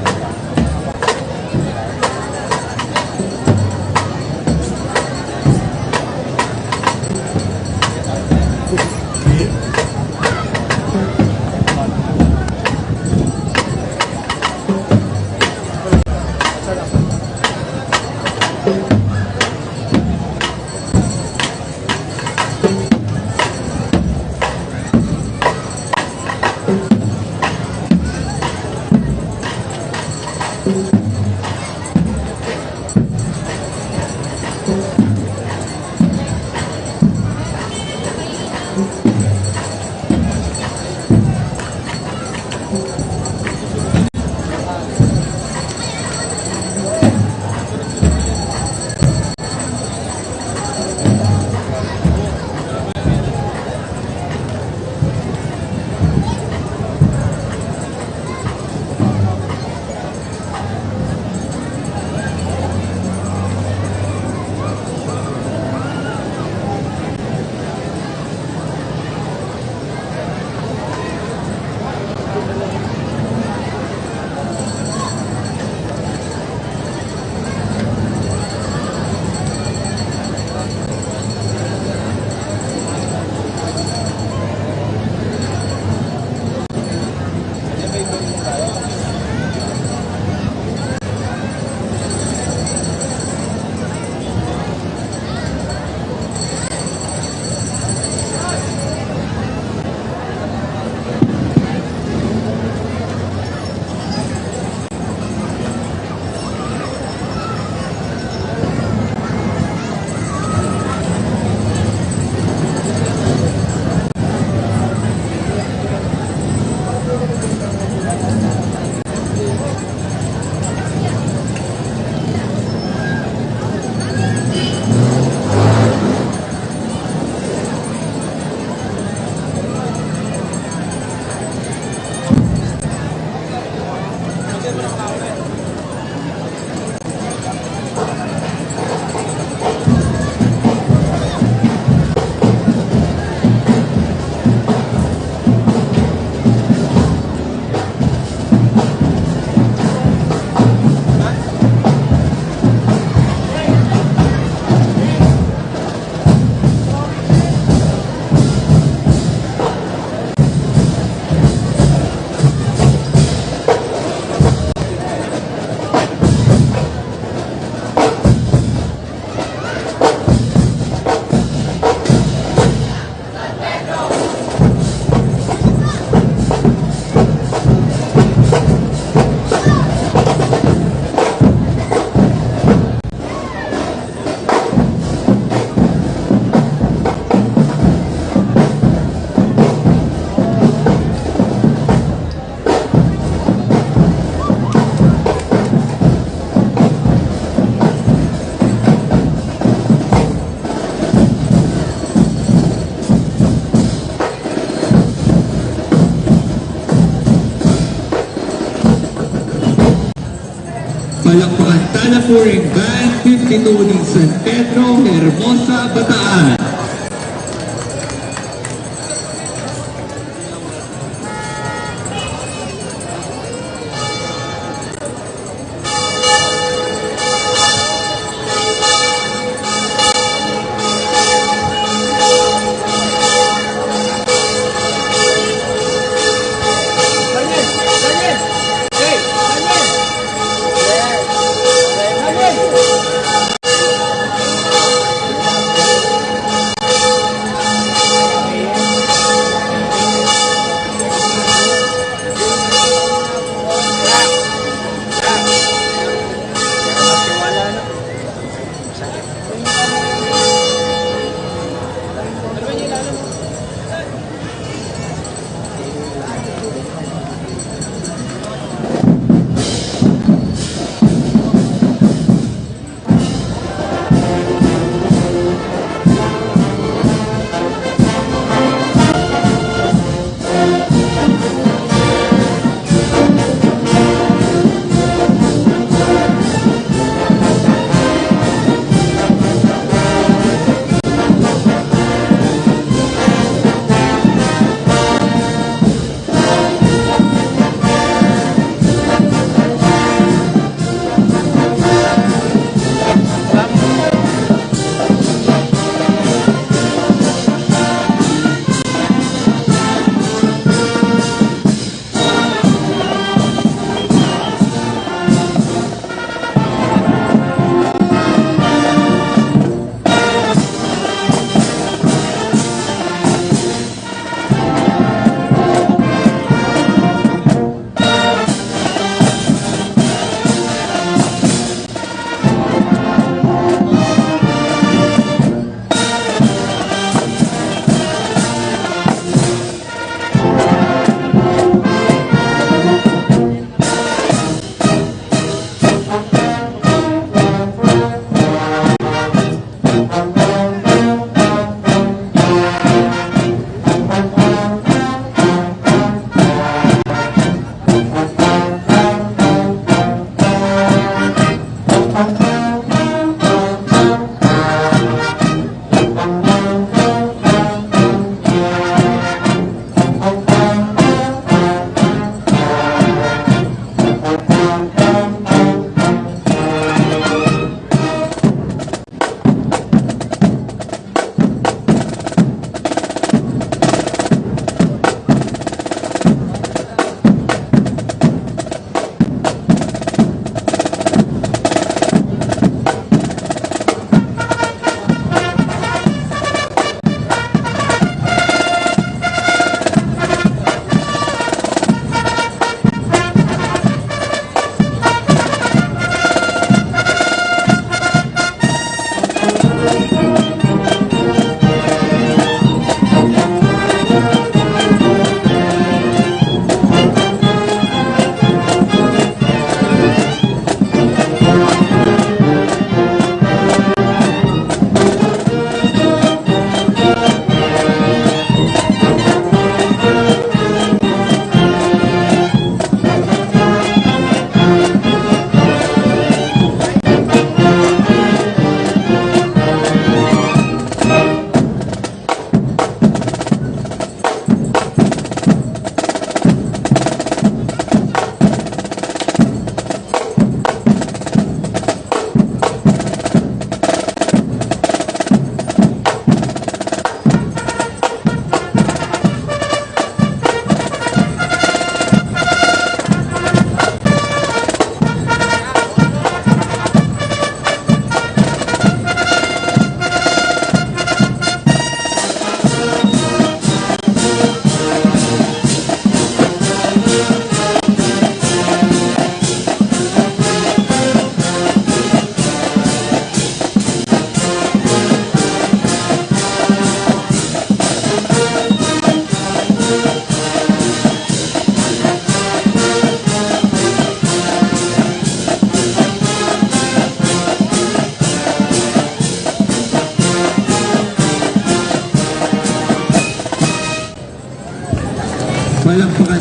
Palakpakan Talapuring Band 52 ng San Pedro, Hermosa, Bataan.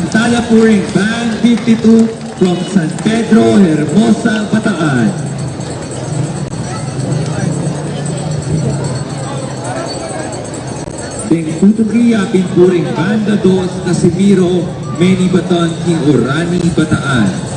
Talapuring Band 52 from San Pedro, Hermosa, Bataan. Ding Tutuki Pinpuring Banda 2 Casimiro, Meni Baton, King Orani, Bataan.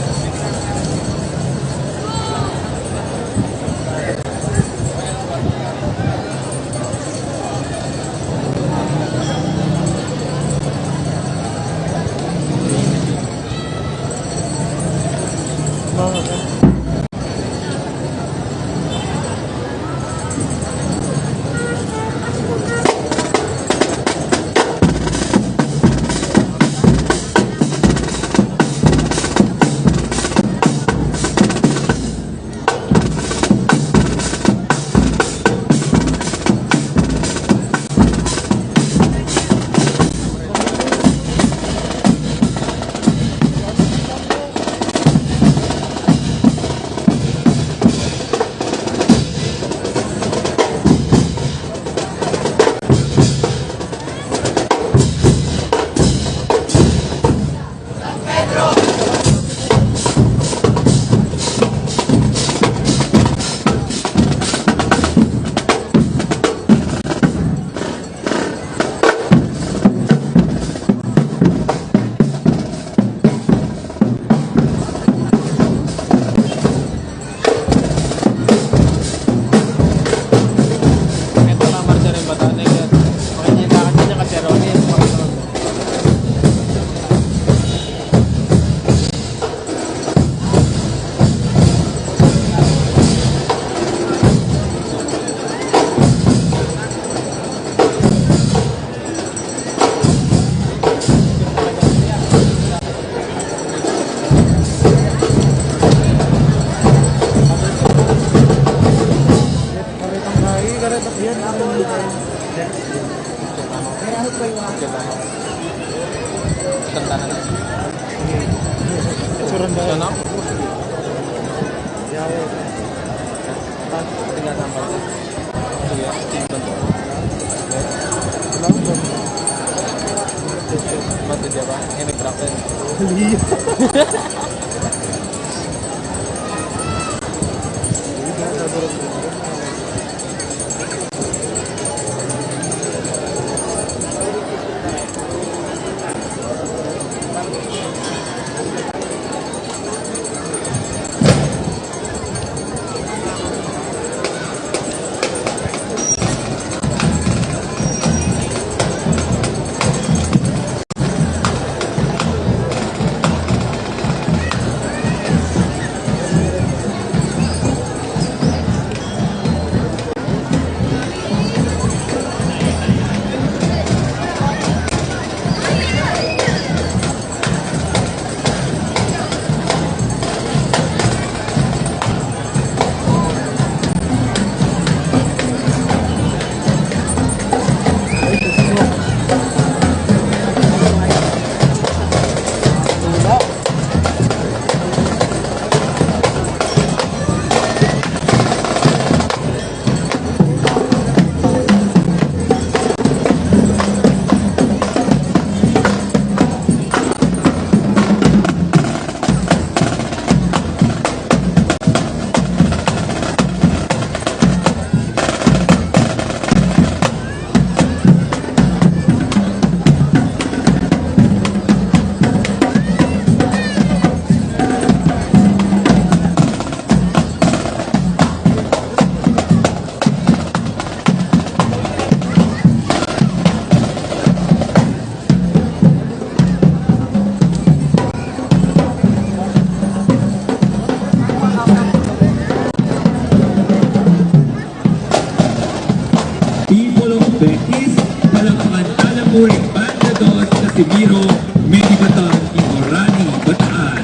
Betis, Palakpakan Talapuring Banda 2 Casimiro, Meni Baton, King Orani, Bataan.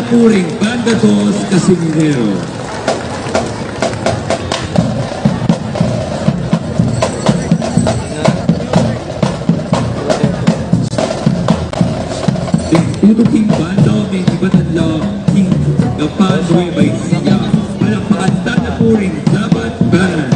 Puring Banda 2 Casimiro. Tutuking Banda Medibatan Law King Gapan Nueva Ecija. Palakpakan Tanda Puring Zabat Band.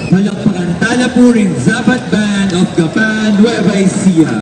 Palakpakan Tanda Puring Zabat Band of Gapan Nueva Ecija.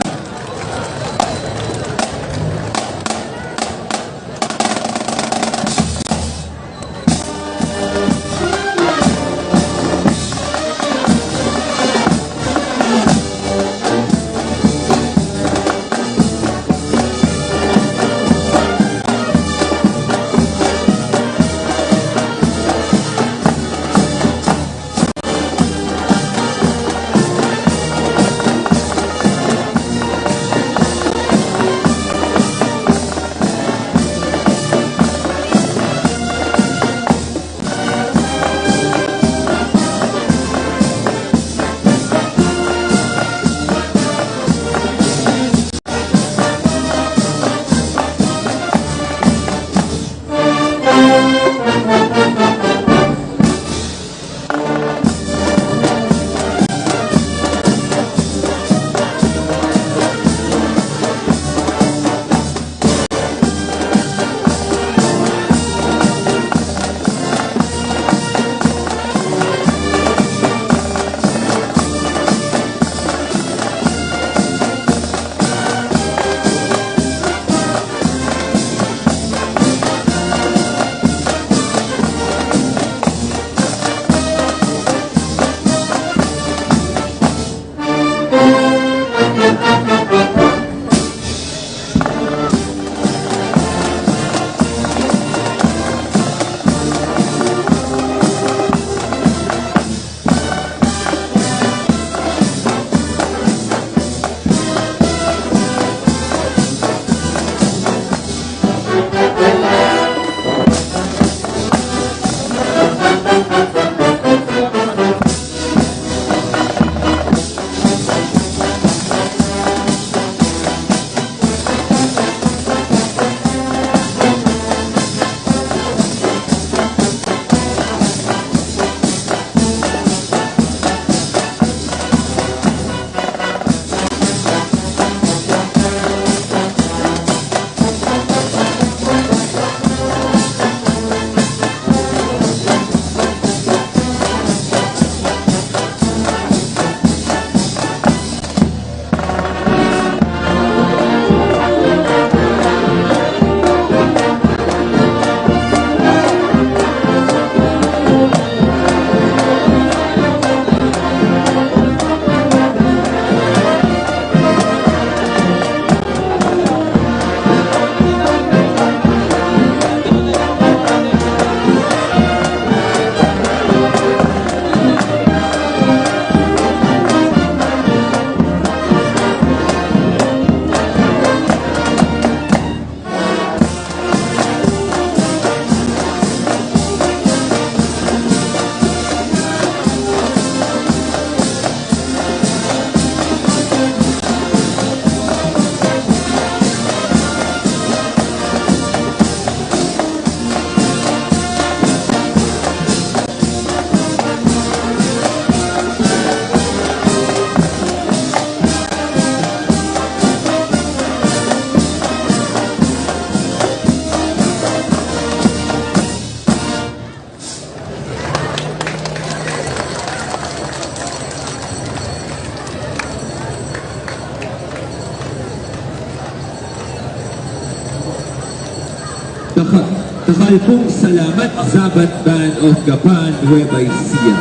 Takalpong salamat Zabat Band of Gapan, Nueva Ecija.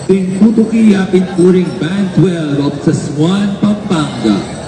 Pinputuki Pinpuring Band 12 of Sasmuan, Pampanga.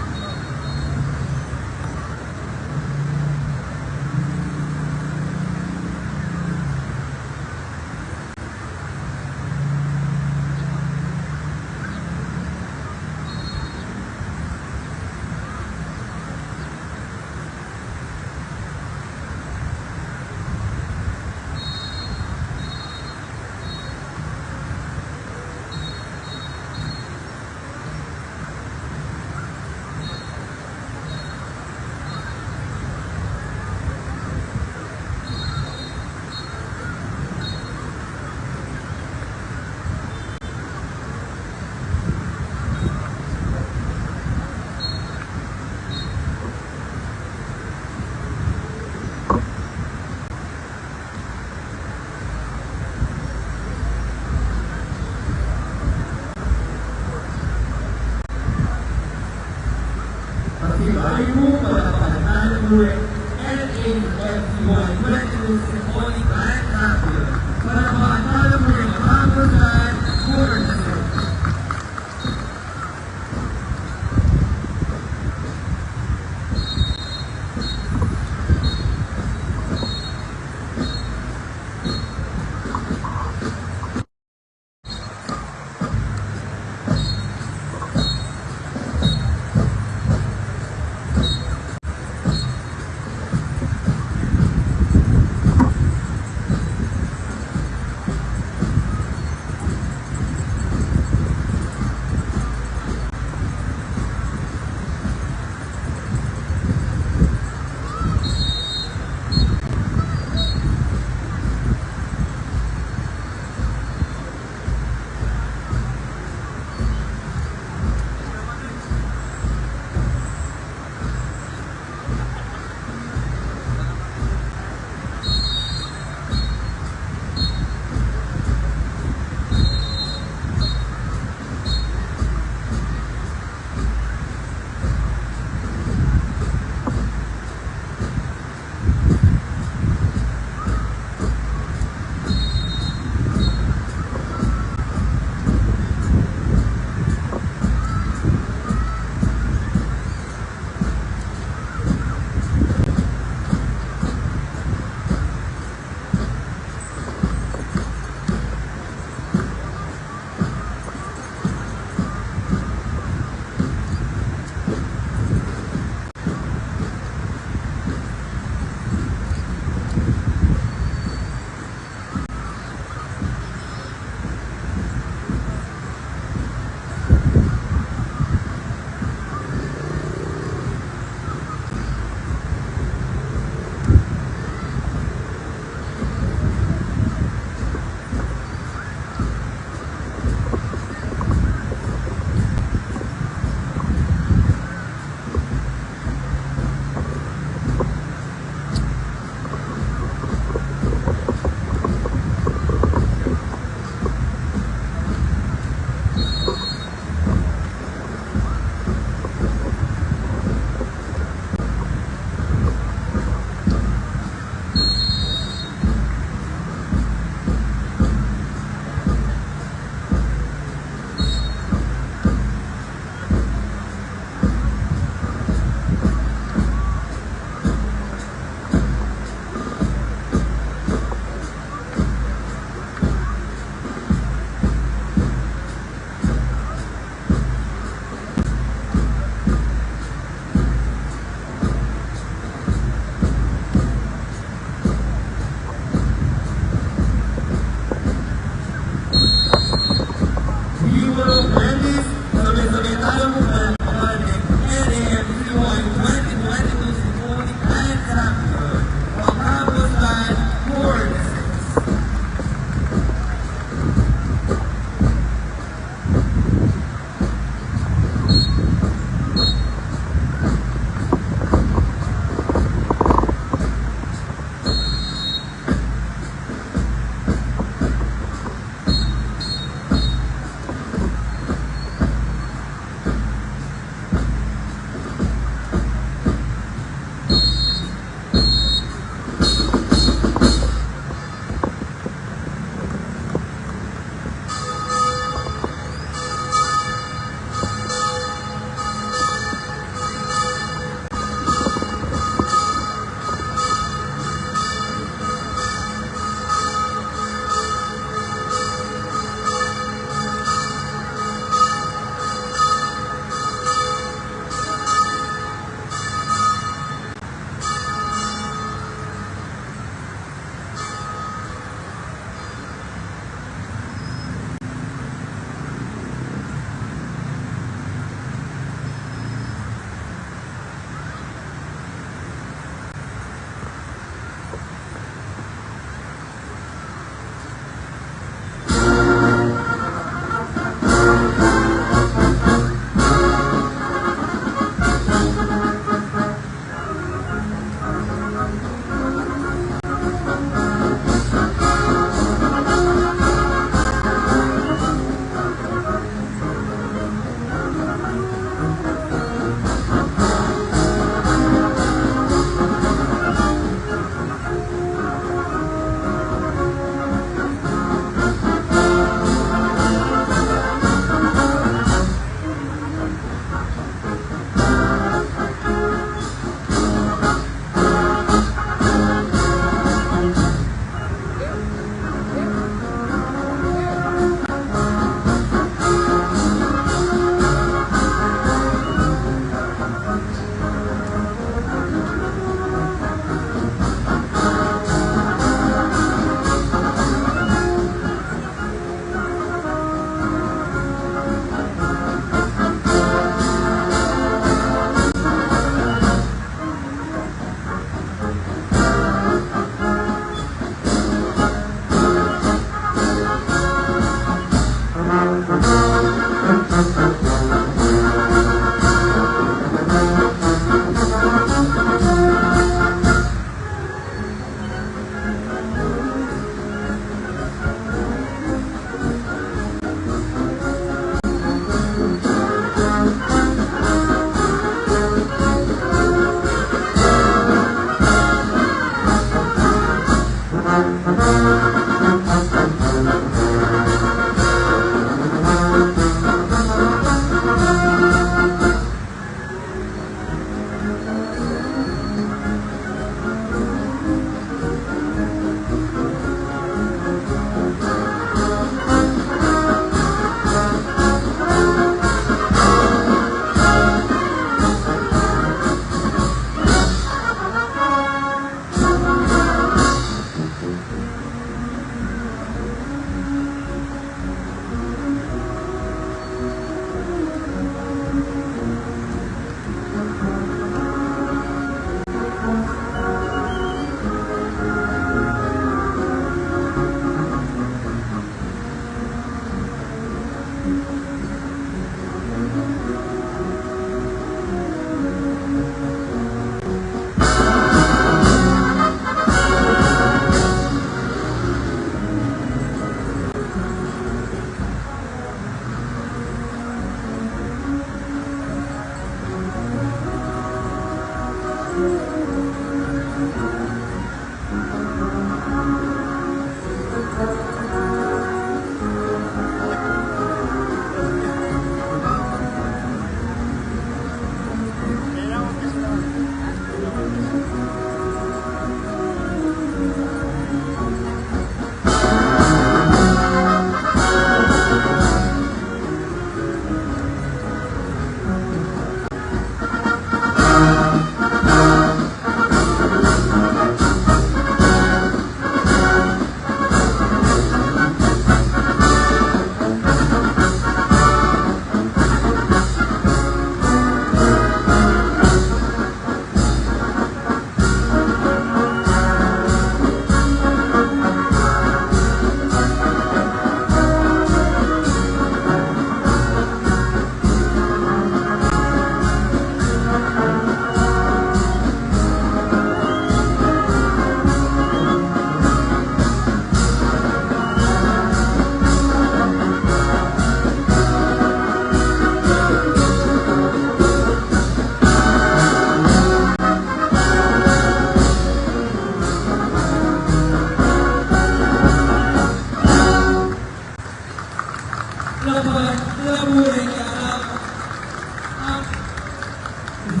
Bayu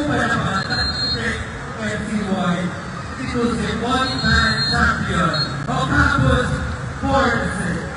pendapat NCY itu si one man champion of campus Forces.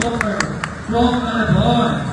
Walker from Malabon.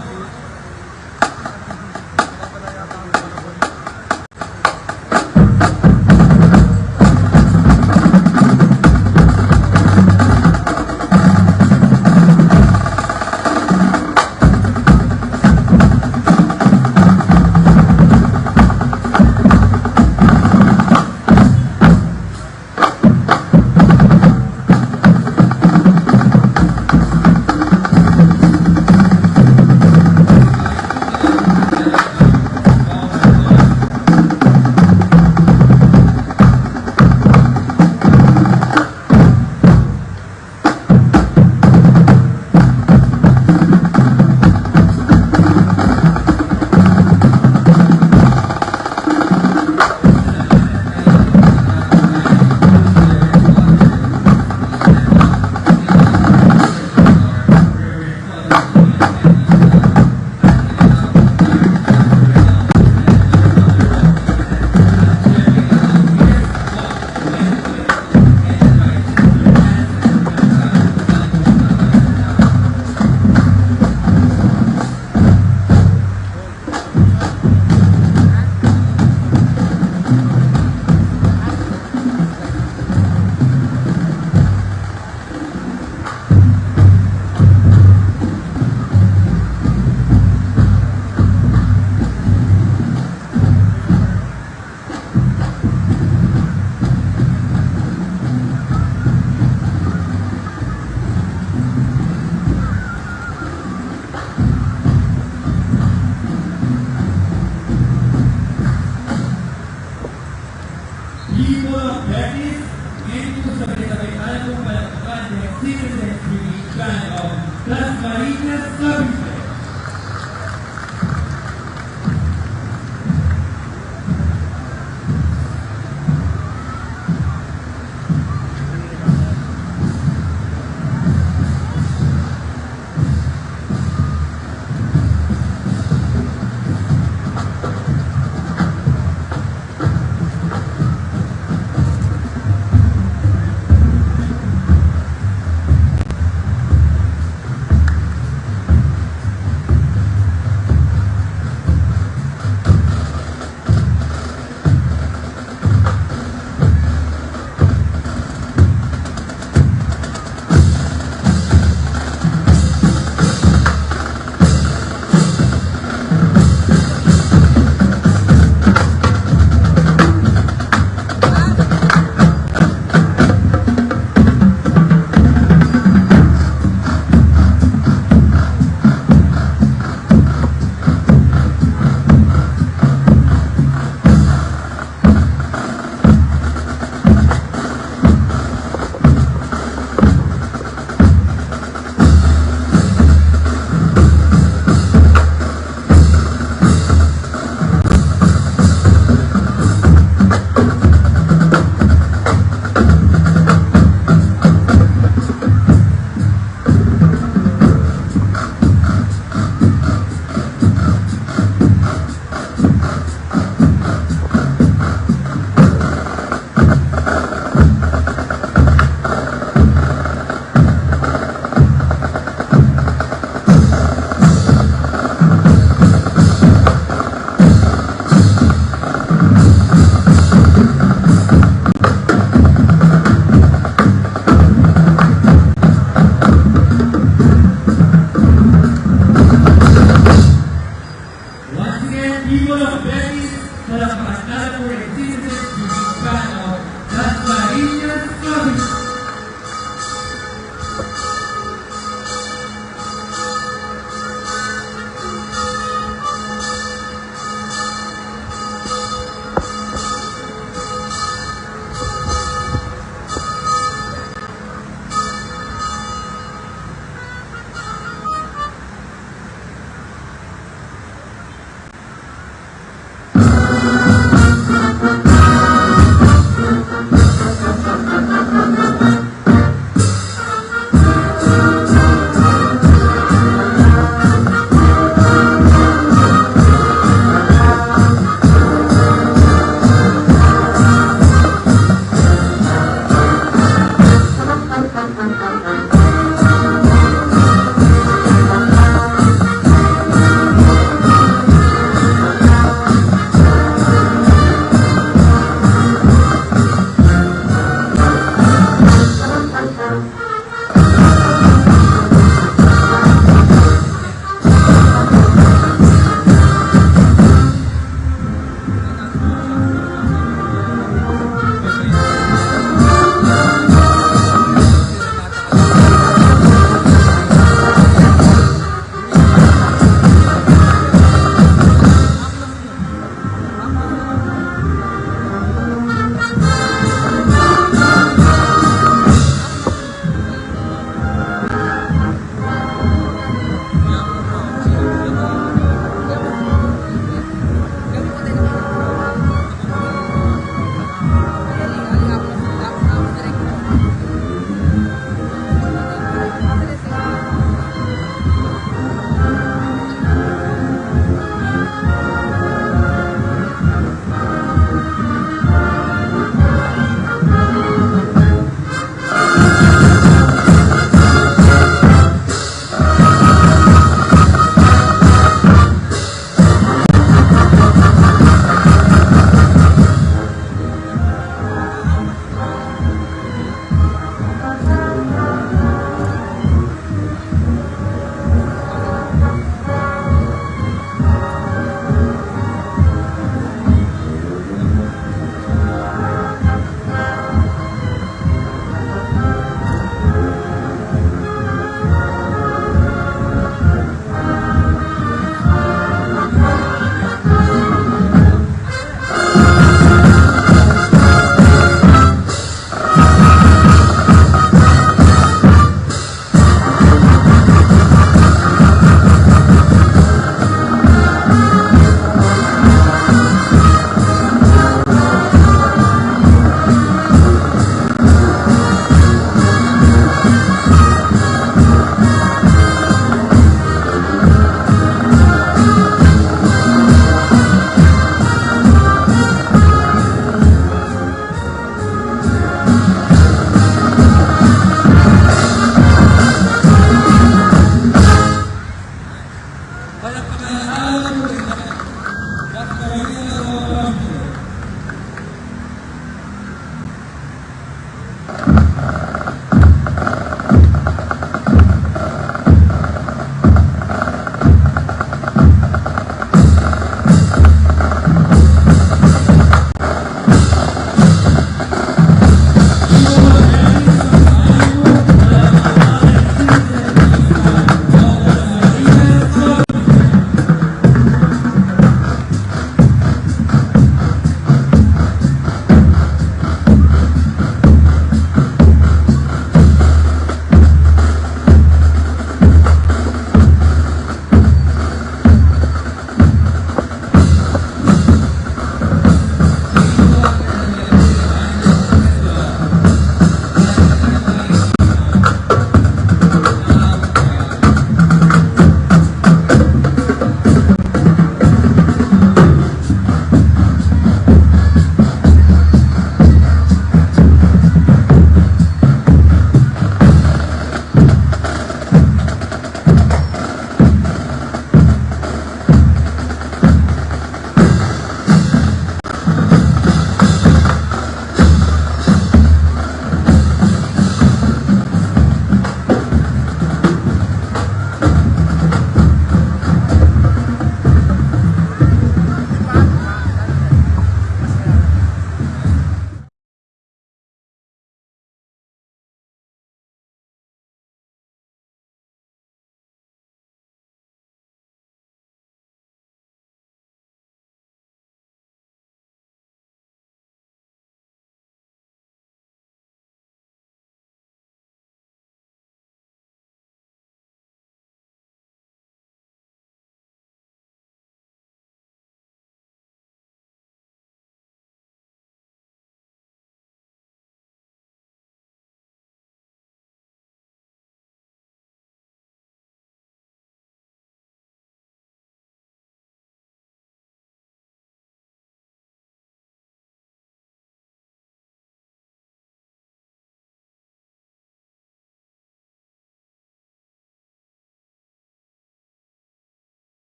People of Betis, ngayon po sabay-sabay tayo kung palakpakan ng Citizens Brigade Band of Las Marinas Cavite.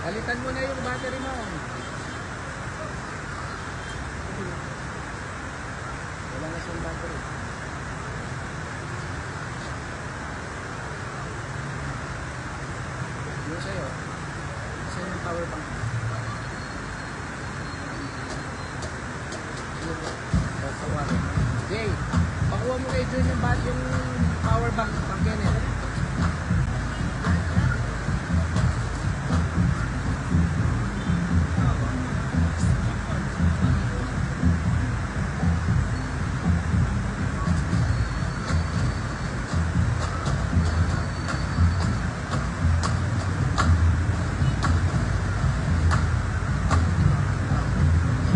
Palitan mo na yung battery mo. Wala na siyang battery. Yung sa'yo. Sa'yo yung power bank. Jay, pakuha mo kay Jun yung power bank pang Kenneth.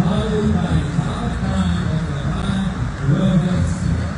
Followed by top time of the line, Robert Smith.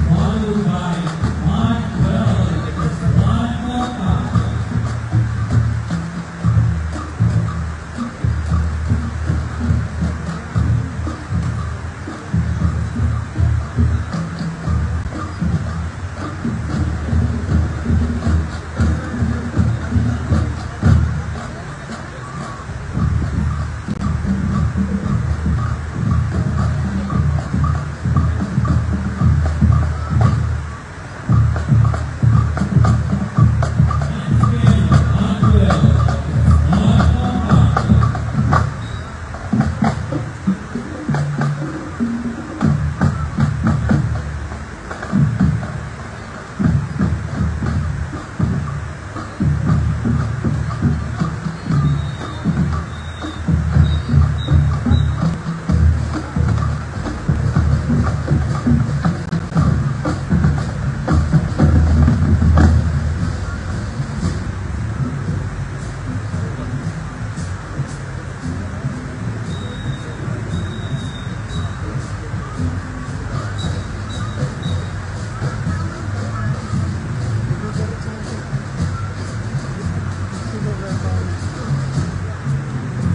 Followed by Mark Bell, one more time.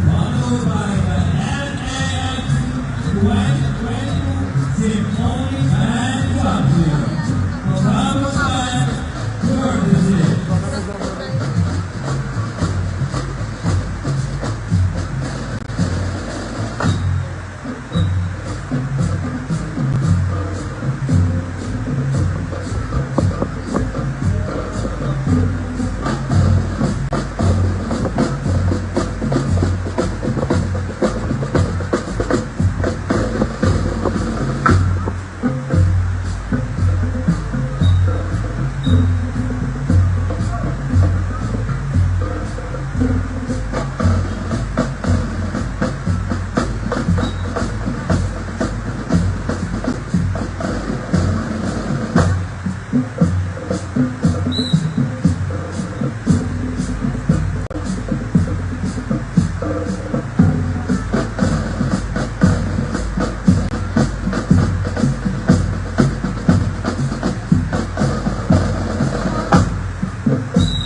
Followed by the NAF 2022 Symphony Band Champion, Bravo Band, Courtesy.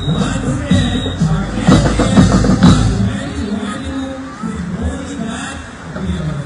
Once again, our champion, 2022 Symphony Band,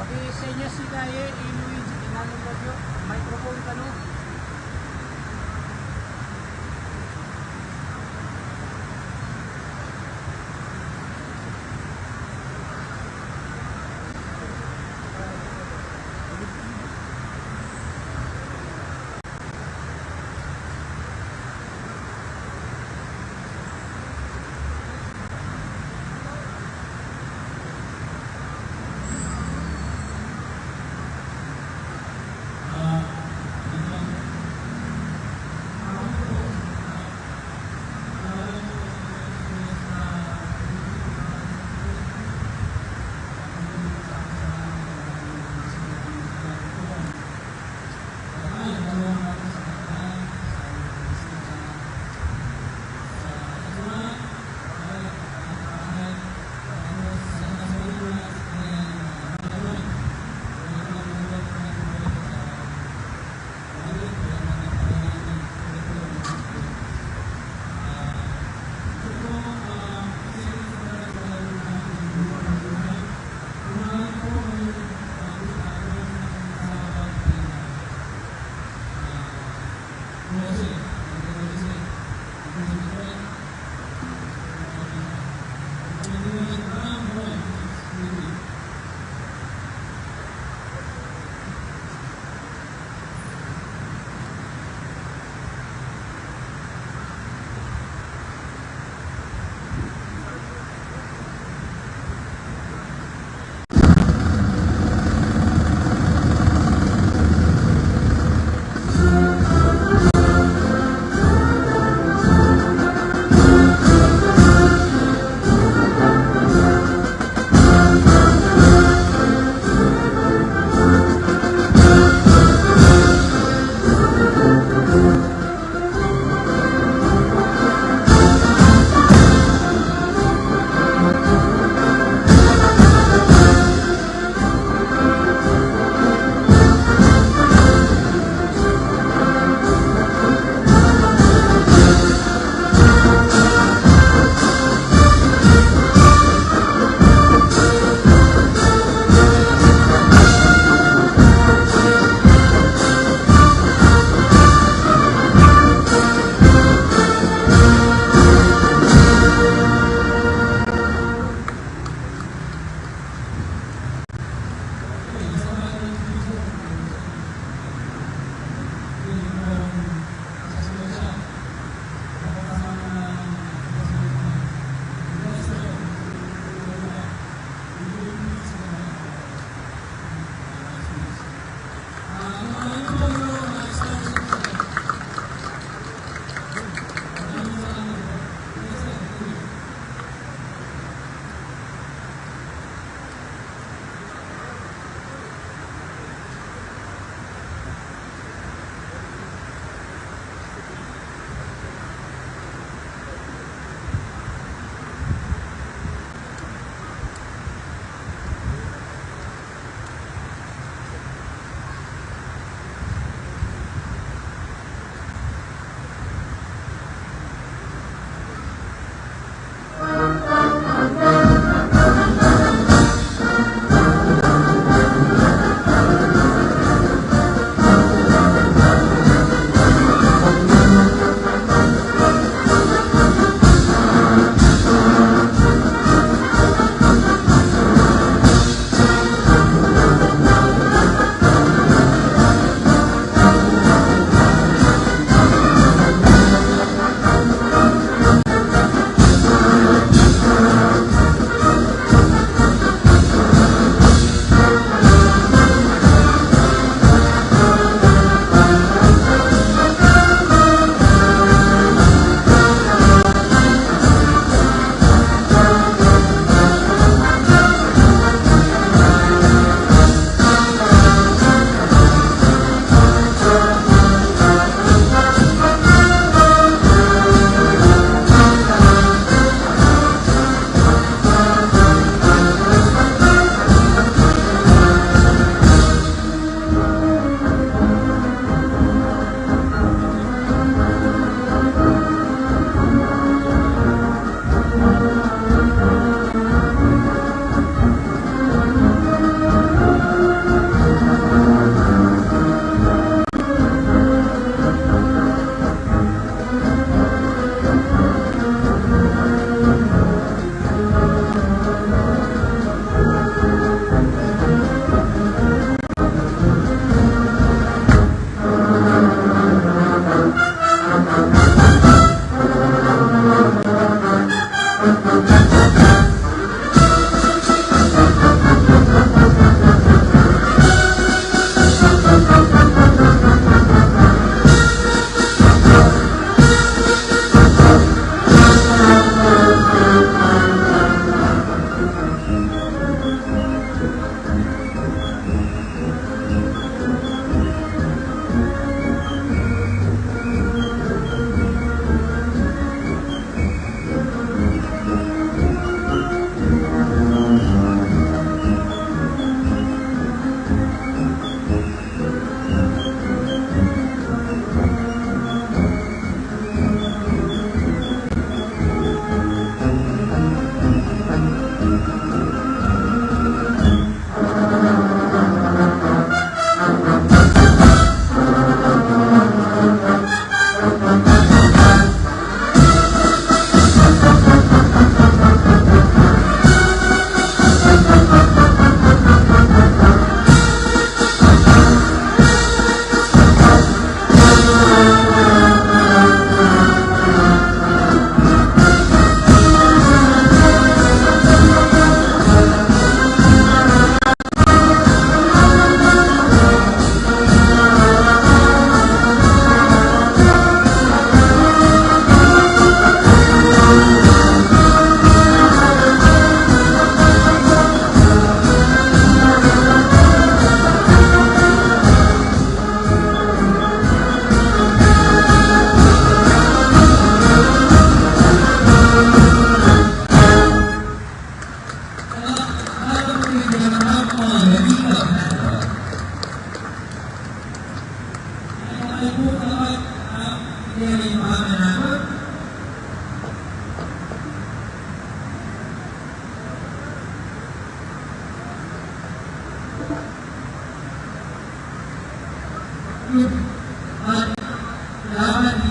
Paki-senya si Kaye, inuwi si Tinanong Radio, microphone ka no?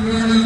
Santiago